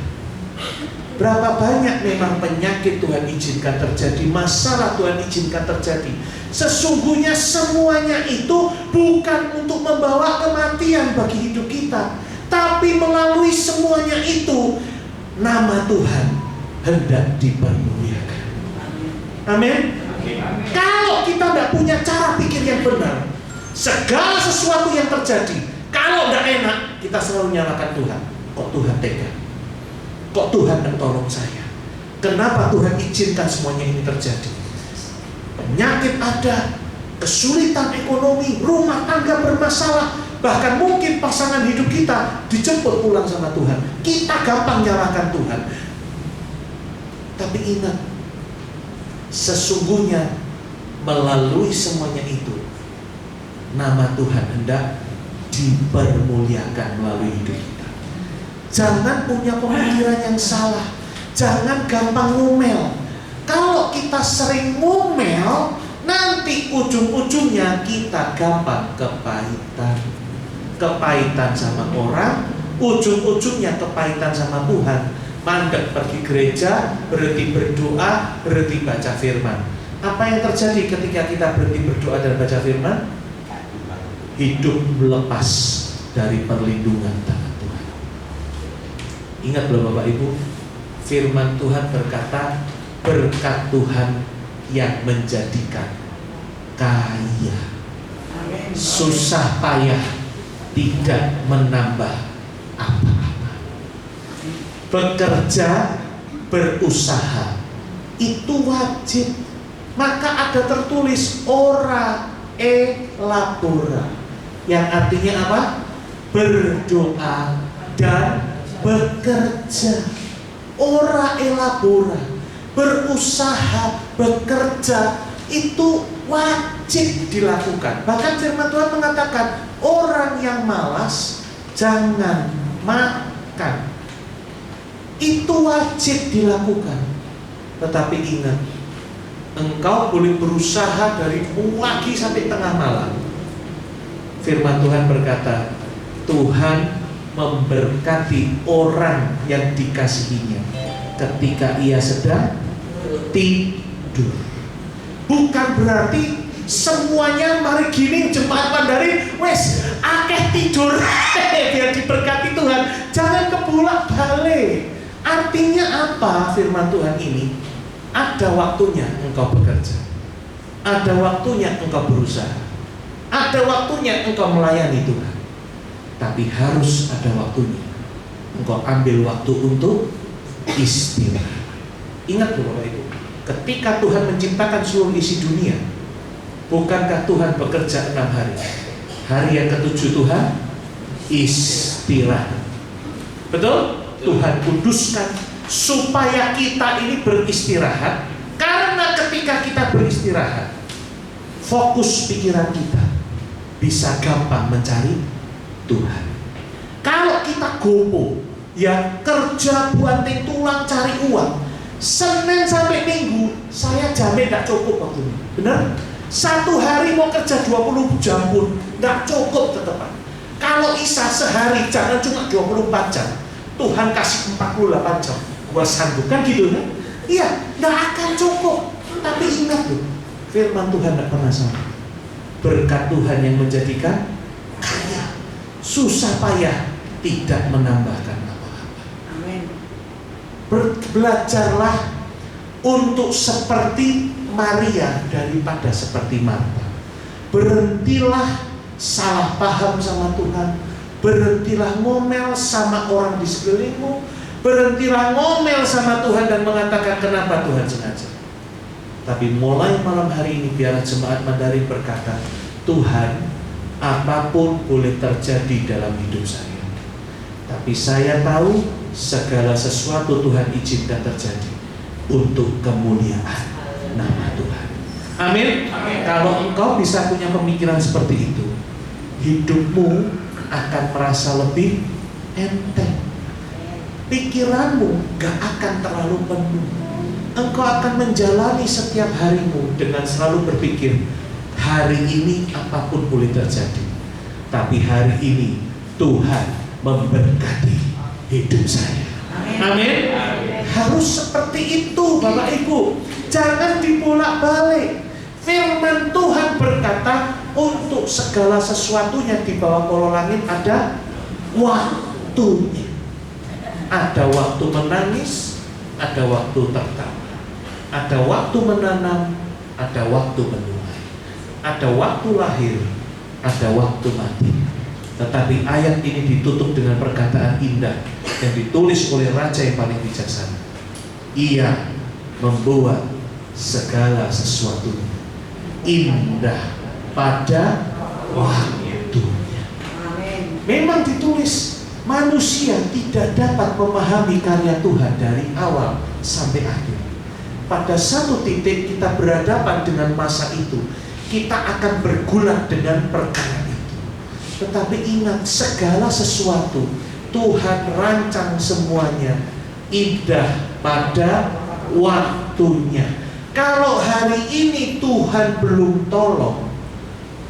Berapa banyak memang penyakit Tuhan izinkan terjadi, masalah Tuhan izinkan terjadi. Sesungguhnya semuanya itu bukan untuk membawa kematian bagi hidup kita, tapi melalui semuanya itu nama Tuhan hendak dipermuliakan. Amin. Kalau kita tidak punya cara pikir yang benar, segala sesuatu yang terjadi, kalau tidak enak, kita selalu nyalakan Tuhan. Kok Tuhan tega? Kok Tuhan yang tolong saya? Kenapa Tuhan izinkan semuanya ini terjadi? Penyakit ada, kesulitan ekonomi, rumah tangga bermasalah, bahkan mungkin pasangan hidup kita dijemput pulang sama Tuhan. Kita gampang nyalakan Tuhan. Tapi ingat, sesungguhnya melalui semuanya itu, nama Tuhan hendak dipermuliakan melalui hidup kita. Jangan punya pemikiran yang salah. Jangan gampang ngomel. Kalau kita sering ngomel, nanti ujung-ujungnya kita gampang kepahitan. Kepahitan sama orang, ujung-ujungnya kepahitan sama Tuhan. Mandek pergi gereja, berhenti berdoa, berhenti baca firman. Apa yang terjadi ketika kita berhenti berdoa dan baca firman? Hidup melepas dari perlindungan Tuhan. Ingat loh Bapak Ibu, firman Tuhan berkata, berkat Tuhan yang menjadikan kaya, susah payah tidak menambah apa-apa. Bekerja, berusaha itu wajib. Maka ada tertulis ora e labora, yang artinya apa? Berdoa dan bekerja. Ora elabora, berusaha, bekerja itu wajib dilakukan. Bahkan firman Tuhan mengatakan, orang yang malas jangan makan. Itu wajib dilakukan. Tetapi ingat, engkau boleh berusaha dari pagi sampai tengah malam. Firman Tuhan berkata, Tuhan memberkati orang yang dikasihinya ketika ia sedang tidur. Bukan berarti Semuanya mari gini jemaat Mandarin, wes akeh tidur biar diberkati Tuhan. Jangan kebolak balik. Artinya apa firman Tuhan ini? Ada waktunya engkau bekerja, ada waktunya engkau berusaha, ada waktunya engkau melayani Tuhan. Tapi harus ada waktunya engkau ambil waktu untuk istirahat. Ingat loh Bapak Ibu, ketika Tuhan menciptakan seluruh isi dunia, bukankah Tuhan bekerja 6 hari? Hari yang ke-7 Tuhan istirahat. Betul? Tuhan kuduskan supaya kita ini beristirahat. Karena ketika kita beristirahat, fokus pikiran kita bisa gampang mencari Tuhan. Kalau kita gopo, ya kerja banting tulang cari uang, Senin sampai Minggu saya jamin tidak cukup waktunya. Benar? Satu hari mau kerja 20 jam pun tidak cukup tetepan. Kalau Isa sehari jangan cuma 24 jam, Tuhan kasih 48 jam, gua sanggup kan gitu kan? Iya, tidak akan cukup. Tapi ingat loh, firman Tuhan tidak pernah salah. Berkat Tuhan yang menjadikan kaya, susah payah tidak menambahkan apa-apa. Amin. Belajarlah untuk seperti Maria daripada seperti Marta. Berhentilah salah paham sama Tuhan. Berhentilah ngomel sama orang di sekelilingmu. Berhentilah ngomel sama Tuhan dan mengatakan kenapa Tuhan sengaja. Tapi mulai malam hari ini biarlah jemaat Mandarin berkata, Tuhan, apapun boleh terjadi dalam hidup saya, tapi saya tahu segala sesuatu Tuhan izinkan terjadi untuk kemuliaan nama Tuhan. Amin. Kalau engkau bisa punya pemikiran seperti itu, hidupmu akan merasa lebih enteng. Pikiranmu gak akan terlalu penuh. Engkau akan menjalani setiap harimu dengan selalu berpikir, hari ini apapun boleh terjadi, tapi hari ini Tuhan memberkati hidup saya. Amin. Harus seperti itu Bapak Ibu. Jangan dibolak-balik. Firman Tuhan berkata, untuk segala sesuatunya di bawah kolong langit ada waktunya. Ada waktu menangis, ada waktu tertawa, ada waktu menanam, ada waktu menuai, ada waktu lahir, ada waktu mati. Tetapi ayat ini ditutup dengan perkataan indah yang ditulis oleh raja yang paling bijaksana. Ia membuat segala sesuatu indah pada waktunya. Memang ditulis manusia tidak dapat memahami karya Tuhan dari awal sampai akhir. Pada satu titik kita berhadapan dengan masa itu, kita akan bergulat dengan perkara itu. Tetapi ingat, segala sesuatu Tuhan rancang semuanya indah pada waktunya. Kalau hari ini Tuhan belum tolong,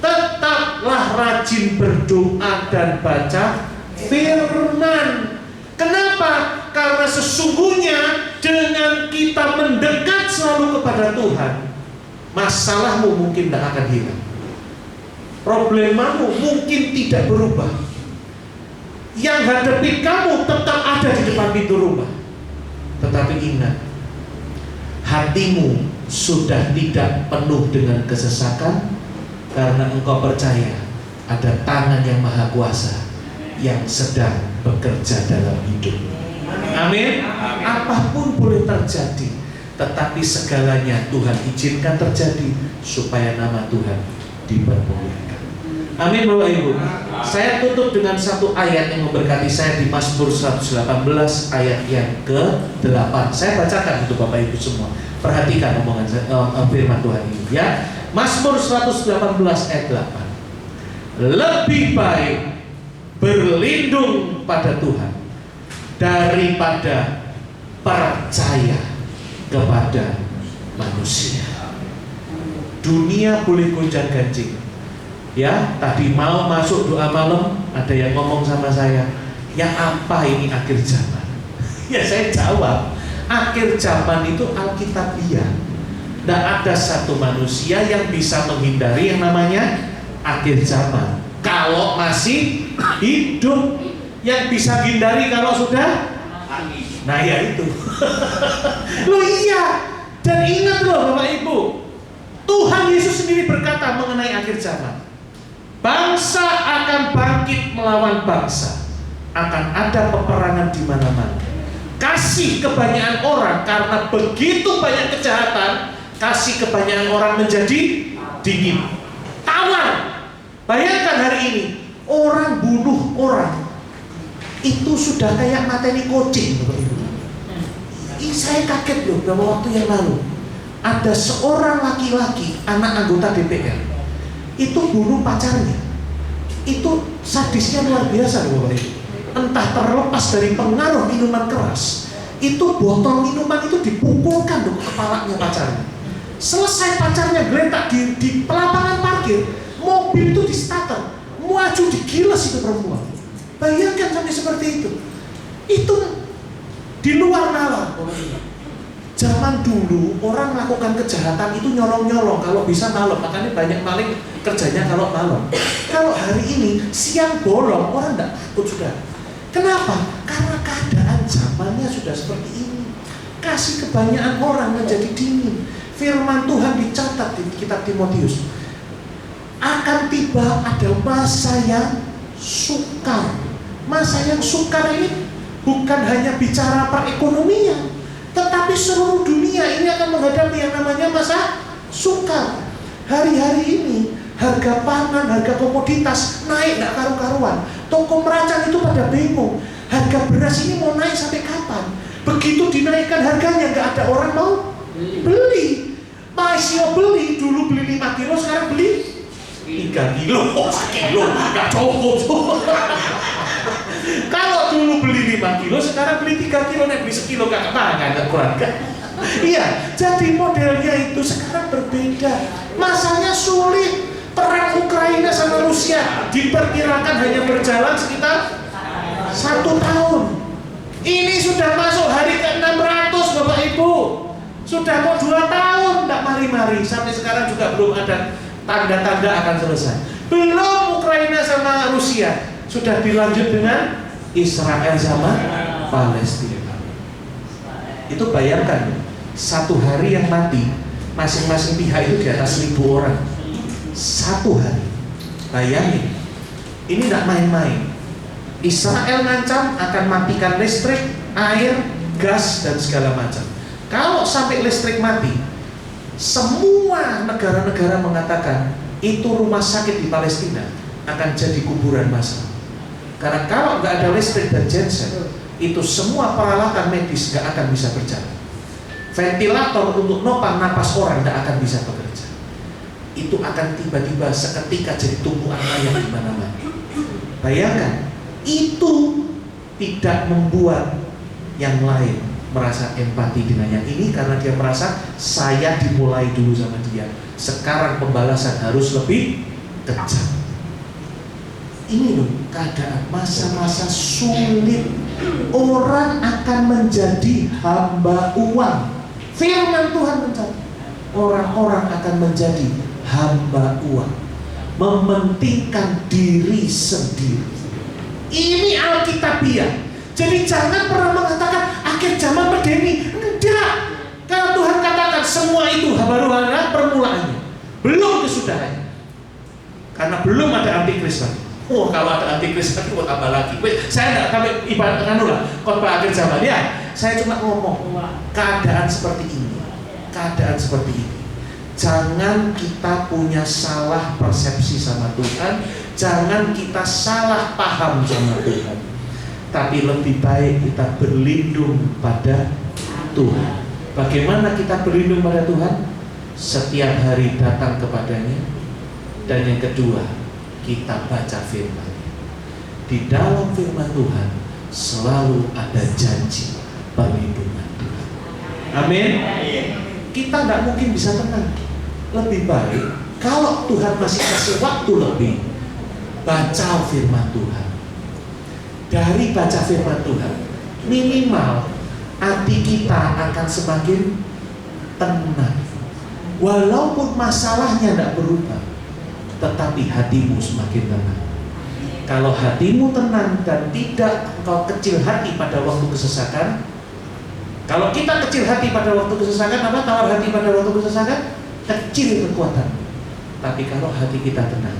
tetaplah rajin berdoa dan baca firman. Kenapa? Karena sesungguhnya dengan kita mendekat selalu kepada Tuhan, masalahmu mungkin tidak akan hilang, problemamu mungkin tidak berubah, yang hadapi kamu tetap ada di depan pintu rumah. Tetapi ingat, hatimu sudah tidak penuh dengan kesesakan, karena engkau percaya ada tangan yang maha kuasa yang sedang bekerja dalam hidup. Amin. Apapun boleh terjadi, tetapi segalanya Tuhan izinkan terjadi supaya nama Tuhan dipermuliakan. Amin Bapak Ibu. Saya tutup dengan satu ayat yang memberkati saya di Mazmur 118 ayat yang ke-8. Saya bacakan untuk Bapak Ibu semua. Perhatikan omongan firman Tuhan ini ya. Mazmur 118 ayat 8. Lebih baik berlindung pada Tuhan daripada percaya kepada manusia. Dunia boleh gonjang-ganjing. Ya, tadi mau masuk doa malam, ada yang ngomong sama saya, ya apa ini akhir zaman? Ya saya jawab, akhir zaman itu alkitabiah. tidak ada satu manusia yang bisa menghindari yang namanya akhir zaman. Kalau masih hidup, yang bisa hindari kalau sudah mati. Nah ya itu. Loh iya. Dan ingat loh Bapak Ibu, Tuhan Yesus sendiri berkata mengenai akhir zaman, bangsa akan bangkit melawan bangsa, akan ada peperangan di mana-mana. Kasih kebanyakan orang, karena begitu banyak kejahatan, kasih kebanyakan orang menjadi dingin, tawar. Bayangkan hari ini orang bunuh orang itu sudah kayak mateni kucing. Saya kaget loh, beberapa waktu yang lalu ada seorang laki-laki, anak anggota DPR, itu bunuh pacarnya. Itu sadisnya luar biasa loh Bapak Ibu. Entah terlepas dari pengaruh minuman keras, itu botol minuman itu dipukulkan loh ke kepalanya pacarnya. Selesai pacarnya geletak di pelapangan parkir, mobil itu di starter, maju digiles itu perempuan. Bayangkan sampai seperti itu. Itu di luar nalar. Zaman dulu orang melakukan kejahatan itu nyolong-nyolong, kalau bisa malam, makanya banyak maling kerjanya kalau malam. Kalau hari ini siang bolong, orang tidak takut sudah. Kenapa? Karena keadaan zamannya sudah seperti ini. Kasih kebanyakan orang menjadi dingin. Firman Tuhan dicatat di kitab Timotius, akan tiba ada masa yang sukar. Masa yang sukar ini bukan hanya bicara perekonomian, tetapi seluruh dunia ini akan menghadapi yang namanya masa sukar. Hari-hari ini harga pangan, harga komoditas naik gak karu-karuan. Toko meracang itu pada bingung, harga beras ini mau naik sampai kapan? Begitu dinaikkan harganya gak ada orang mau beli. Masih beli, dulu beli 5 kilo, sekarang beli 3 kilo, 1 kilo, gak cukup. Kalau dulu beli 5 kilo, sekarang beli 3 kilo, naik beli 1 kilo, gak makan, gak kurang kan? Iya, jadi modelnya itu sekarang berbeda. Masanya sulit. Perang Ukraina sama Rusia diperkirakan hanya berjalan sekitar 1 tahun. Ini sudah masuk hari ke-600 Bapak Ibu. Sudah mau 2 tahun, tidak mari-mari. Sampai sekarang juga belum ada tanda-tanda akan selesai. Belum Ukraina sama Rusia, sudah dilanjut dengan Israel sama Palestina. Itu bayangkan, 1 hari yang mati, masing-masing pihak itu di atas 1.000 orang. 1 hari. Bayangin, ini tidak main-main. Israel ngancam akan matikan listrik, air, gas, dan segala macam. Kalau sampai listrik mati, semua negara-negara mengatakan itu rumah sakit di Palestina akan jadi kuburan massal. Karena kalau nggak ada listrik dan genset, itu semua peralatan medis nggak akan bisa berjalan. Ventilator untuk nopang napas orang nggak akan bisa bekerja. Itu akan tiba-tiba seketika jadi tumpuan mayat di mana-mana. Bayangkan, itu tidak membuat yang lain merasa empati dengan yang ini, karena dia merasa saya dimulai dulu sama dia. Sekarang pembalasan harus lebih kejam. Ini loh keadaan masa-masa sulit. Orang akan menjadi hamba uang. Firman Tuhan mencatat, orang-orang akan menjadi hamba uang, mementingkan diri sendiri. Ini Alkitabiah. Jadi jangan pernah mengatakan akhir zaman medeni. Enggak. Kalau Tuhan katakan semua itu baru adalah permulaannya, belum kesudahannya. Karena belum ada antikris lagi. Oh, kalau ada antikris lagi buat apa lagi? Saya enggak sampai ibarat lah khotbah akhir zaman ya. Saya cuma ngomong keadaan seperti ini. Keadaan seperti ini. Jangan kita punya salah persepsi sama Tuhan. Jangan kita salah paham sama Tuhan. Tapi lebih baik kita berlindung pada Tuhan. Bagaimana kita berlindung pada Tuhan? Setiap hari datang kepadanya. Dan yang kedua, kita baca firman. Di dalam firman Tuhan selalu ada janji perlindungan Tuhan. Amin. Kita tidak mungkin bisa tenang. Lebih baik kalau Tuhan masih kasih waktu lebih, baca firman Tuhan. Dari baca firman Tuhan, minimal hati kita akan semakin tenang. Walaupun masalahnya tidak berubah, tetapi hatimu semakin tenang. Kalau hatimu tenang dan tidak engkau kecil hati pada waktu kesesakan. Kalau kita kecil hati pada waktu kesesakan, apa? Tawar hati pada waktu kesesakan, kecil kekuatan. Tapi kalau hati kita tenang,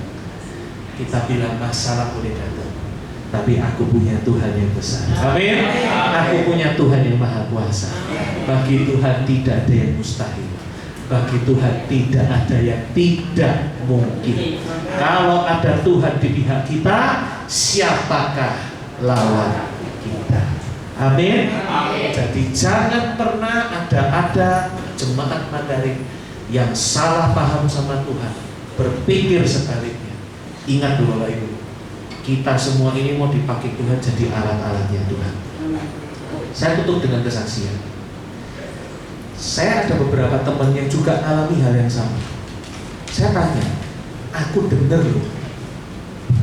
kita bilang masalah boleh datang, tapi aku punya Tuhan yang besar. Amin. Aku punya Tuhan yang maha kuasa. Bagi Tuhan tidak ada yang mustahil. Bagi Tuhan tidak ada yang tidak mungkin. Kalau ada Tuhan di pihak kita, siapakah lawan kita? Amin. Jadi jangan pernah ada jemaat Mandarin yang salah paham sama Tuhan, berpikir sebaliknya. Ingat dulu Bapak Ibu, kita semua ini mau dipakai Tuhan jadi alat-alatnya Tuhan. Saya tutup dengan kesaksian. Saya ada beberapa teman yang juga alami hal yang sama. Saya tanya, aku dengar loh,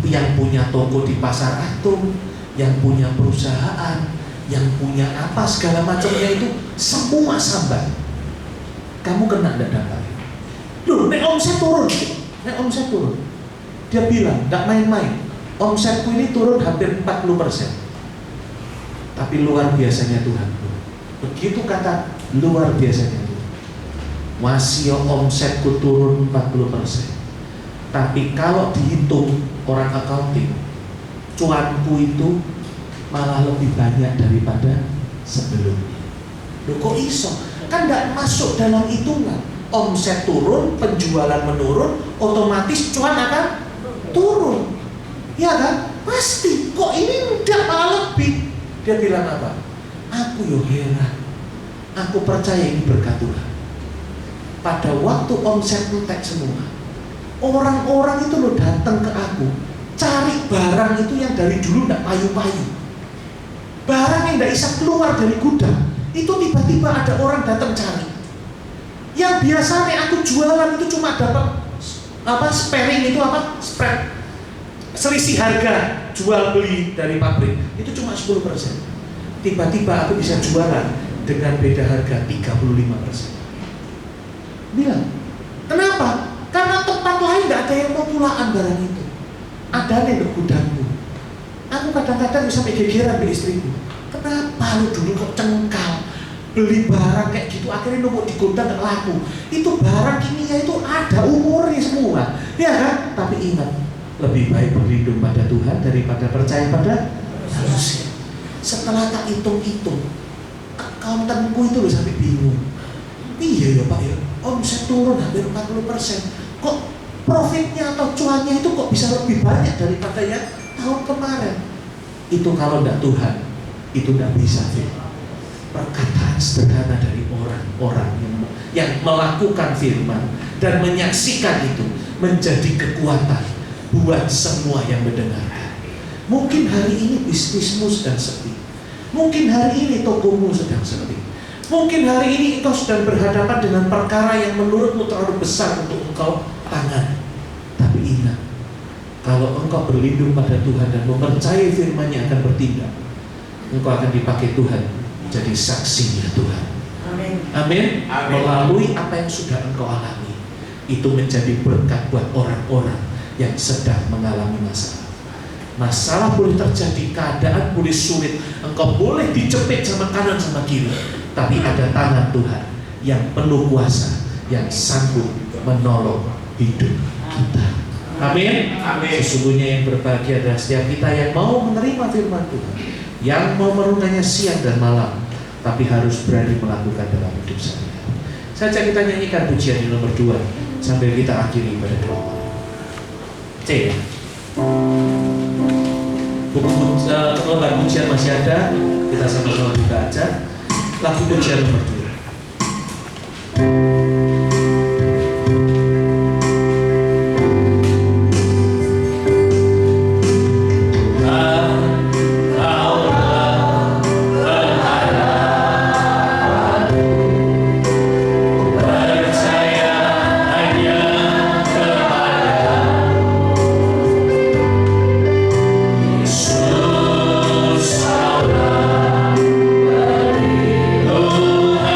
yang punya toko di pasar Atom, yang punya perusahaan, yang punya apa segala macamnya itu semua sambat. Kamu kena enggak dapat? Loh, nek omset turun. Nek omset turun. Dia bilang, enggak main-main. Omsetku ini turun hampir 40%. Tapi luar biasanya Tuhan. Begitu kata luar biasanya Tuhan. Masih omsetku turun 40%. Tapi kalau dihitung orang accounting, cuanku itu malah lebih banyak daripada sebelumnya. Loh kok iso? Kan tidak masuk dalam hitungan. Omset turun, penjualan menurun, otomatis cuan akan turun. Ya kan? Pasti. Kok ini tidak malah lebih? Dia bilang apa? Aku yo heran. Aku percaya ini berkat Tuhan. Pada waktu omset entek semua, orang-orang itu loh datang ke aku, cari barang itu yang dari dulu tidak payu-payu. Barang yang tidak bisa keluar dari gudang, itu tiba-tiba ada orang datang cari. Yang biasanya aku jualan itu cuma dapat apa, sparing itu apa, spread, selisih harga jual beli dari pabrik itu cuma 10%. Tiba-tiba aku bisa jualan dengan beda harga 35%. Bilang, kenapa? Karena tempat lain tidak ada yang mau pulaan barang itu. Ada nih di gudangmu. Aku kadang-kadang bisa sampai gegeran ke istriku. Kenapa lu dulu kok cengkal beli barang kayak gitu, akhirnya numpuk di gudang gak laku. Itu barang kimia itu ada umurnya semua, ya kan? Tapi ingat, lebih baik berlindung pada Tuhan daripada percaya pada manusia. Setelah tak hitung-hitung, akuntanku itu loh sampai bingung. Iya ya Pak ya, omset turun hampir 40%. Kok profitnya atau cuannya itu kok bisa lebih banyak daripada yang tahun kemarin? Itu kalau tidak Tuhan, itu tidak bisa. Perkataan sederhana dari orang-orang yang melakukan firman dan menyaksikan itu menjadi kekuatan buat semua yang mendengarkan. Mungkin hari ini bisnismu sedang sepi. Mungkin hari ini tokomu sedang sepi. Mungkin hari ini engkau sedang berhadapan dengan perkara yang menurutmu terlalu besar untuk engkau tangani. Tapi ingat, kalau engkau berlindung pada Tuhan dan mempercayai firman-Nya akan bertindak, engkau akan dipakai Tuhan menjadi saksinya Tuhan. Amin. Amin. Melalui apa yang sudah engkau alami, itu menjadi berkat buat orang-orang yang sedang mengalami masalah. Masalah boleh terjadi, keadaan boleh sulit, engkau boleh dijepit sama kanan sama kiri, tapi ada tangan Tuhan yang penuh kuasa, yang sanggup menolong hidup kita. Amin. Amin. Sesungguhnya yang berbahagia adalah setiap kita yang mau menerima firman Tuhan, yang mau merenungkannya siang dan malam, tapi harus berani melakukan dalam hidup saya. Saja kita nyanyikan pujian yang nomor 2 sambil kita akhiri pada doa. C. Buku lembar pujian masih ada, kita sama-sama juga aja. Lagu pujian nomor 2. Tuhan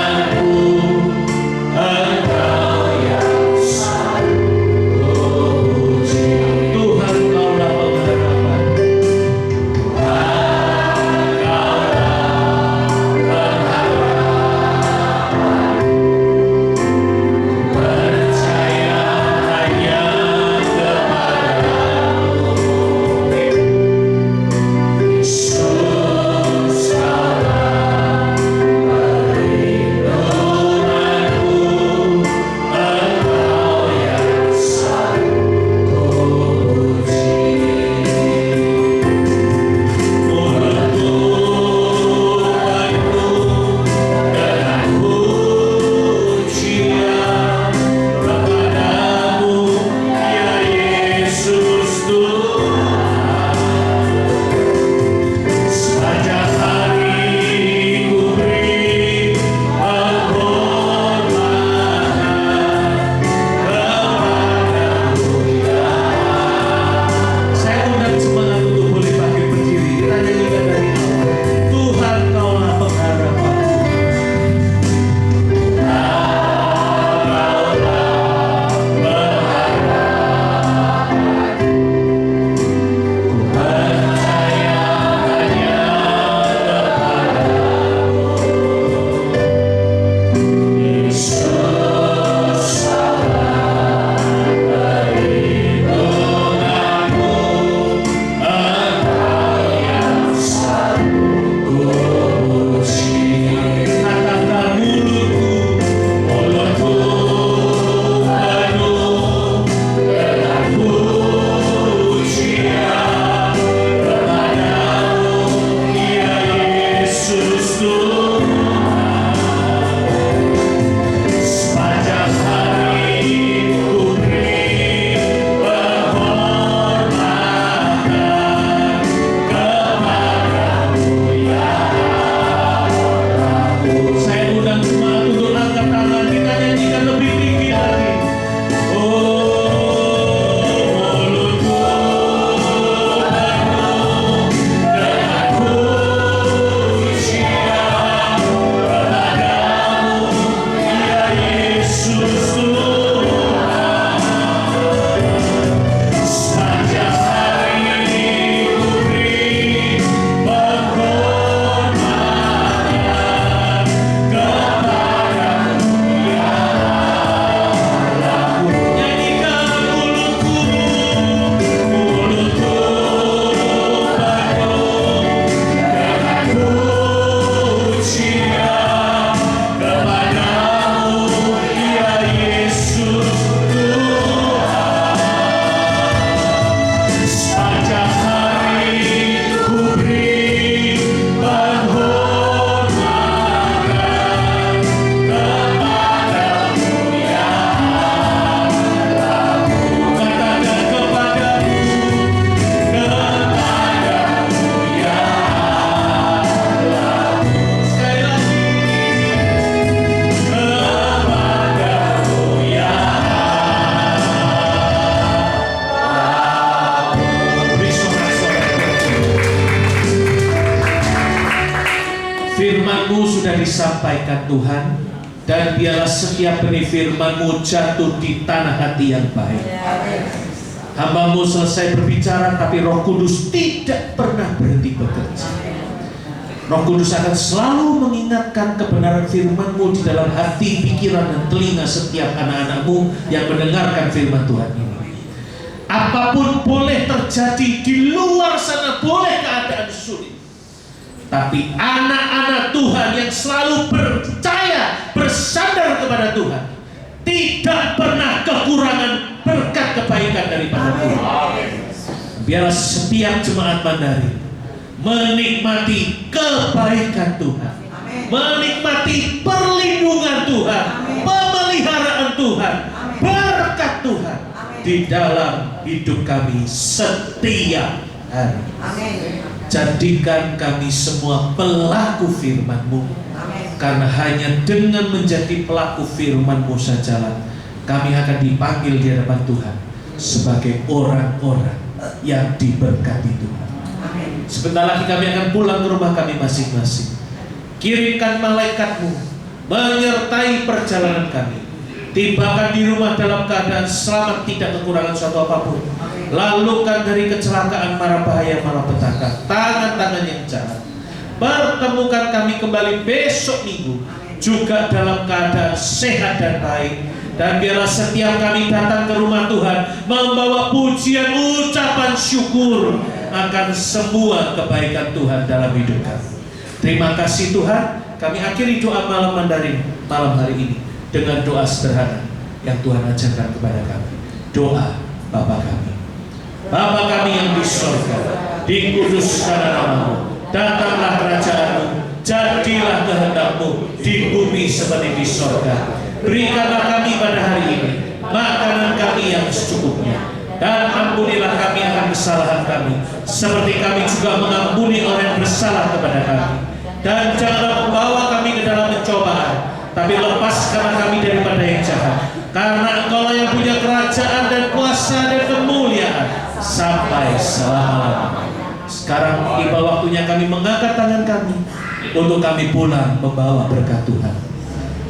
sampaikan Tuhan, dan biarlah setiap benih firman-Mu jatuh di tanah hati yang baik. Hamba-Mu selesai berbicara, tapi Roh Kudus tidak pernah berhenti bekerja. Roh Kudus akan selalu mengingatkan kebenaran firman-Mu di dalam hati, pikiran, dan telinga setiap anak-anak-Mu yang mendengarkan firman Tuhan ini. Apapun boleh terjadi di luar sana, boleh keadaan sulit, tapi anak-anak Tuhan yang selalu percaya, bersandar kepada Tuhan, tidak pernah kekurangan berkat kebaikan daripada Tuhan. Biarlah setiap jemaat Mandarin menikmati kebaikan Tuhan, menikmati perlindungan Tuhan, pemeliharaan Tuhan, berkat Tuhan di dalam hidup kami setiap hari. Jadikan kami semua pelaku firman-Mu, karena hanya dengan menjadi pelaku firman-Mu sajalah kami akan dipanggil di hadapan Tuhan sebagai orang-orang yang diberkati Tuhan. Sebentar lagi kami akan pulang ke rumah kami masing-masing. Kirimkan malaikat-Mu menyertai perjalanan kami. Tibakan di rumah dalam keadaan selamat, tidak kekurangan suatu apapun. Lalukan dari kecelakaan, mara bahaya, malapetaka, tangan-tangan yang jahat. Pertemukan kami kembali besok Minggu juga dalam keadaan sehat dan baik. Dan biarlah setiap kami datang ke rumah Tuhan membawa pujian, ucapan syukur akan semua kebaikan Tuhan dalam hidup kami. Terima kasih Tuhan. Kami akhiri doa malam Mandarin malam hari ini dengan doa sederhana yang Tuhan ajarkan kepada kami. Doa Bapa kami. Bapa kami yang di surga, dikuduskanlah nama-Mu, datanglah kerajaan-Mu, jadilah kehendak-Mu di bumi seperti di surga. Berikanlah kami pada hari ini makanan kami yang secukupnya, dan ampunilah kami akan kesalahan kami, seperti kami juga mengampuni orang yang bersalah kepada kami. Dan janganlah membawa kami ke dalam pencobaan, tapi lepaskanlah kami daripada yang jahat. Karena Engkau yang punya kerajaan dan kuasa dan kemuliaan sampai selama-lamanya. Sekarang tiba waktunya kami mengangkat tangan kami untuk kami pulang membawa berkat Tuhan.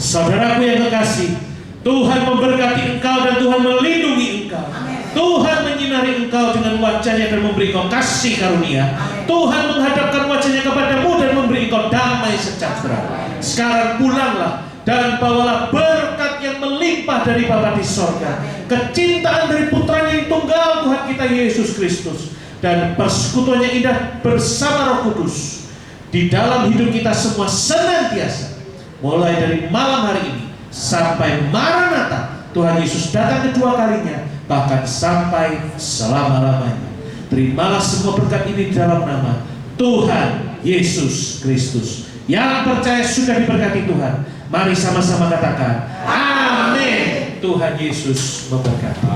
Saudaraku yang kekasih, Tuhan memberkati engkau dan Tuhan melindungi engkau. Tuhan menyinari engkau dengan wajahnya dan memberi engkau kasih karunia. Tuhan menghadapkan wajahnya kepadamu dan memberi engkau damai sejahtera. Sekarang pulanglah dan bawalah berkat yang melimpah dari Bapa di sorga, kecintaan dari putranya yang tunggal Tuhan kita Yesus Kristus, dan persekutuan yang indah bersama Roh Kudus di dalam hidup kita semua senantiasa, mulai dari malam hari ini sampai Maranatha Tuhan Yesus datang kedua kalinya, bahkan sampai selama-lamanya. Terimalah semua berkat ini di dalam nama Tuhan Yesus Kristus. Yang percaya sudah diberkati Tuhan. Mari sama-sama katakan amin. Tuhan Yesus memberkati.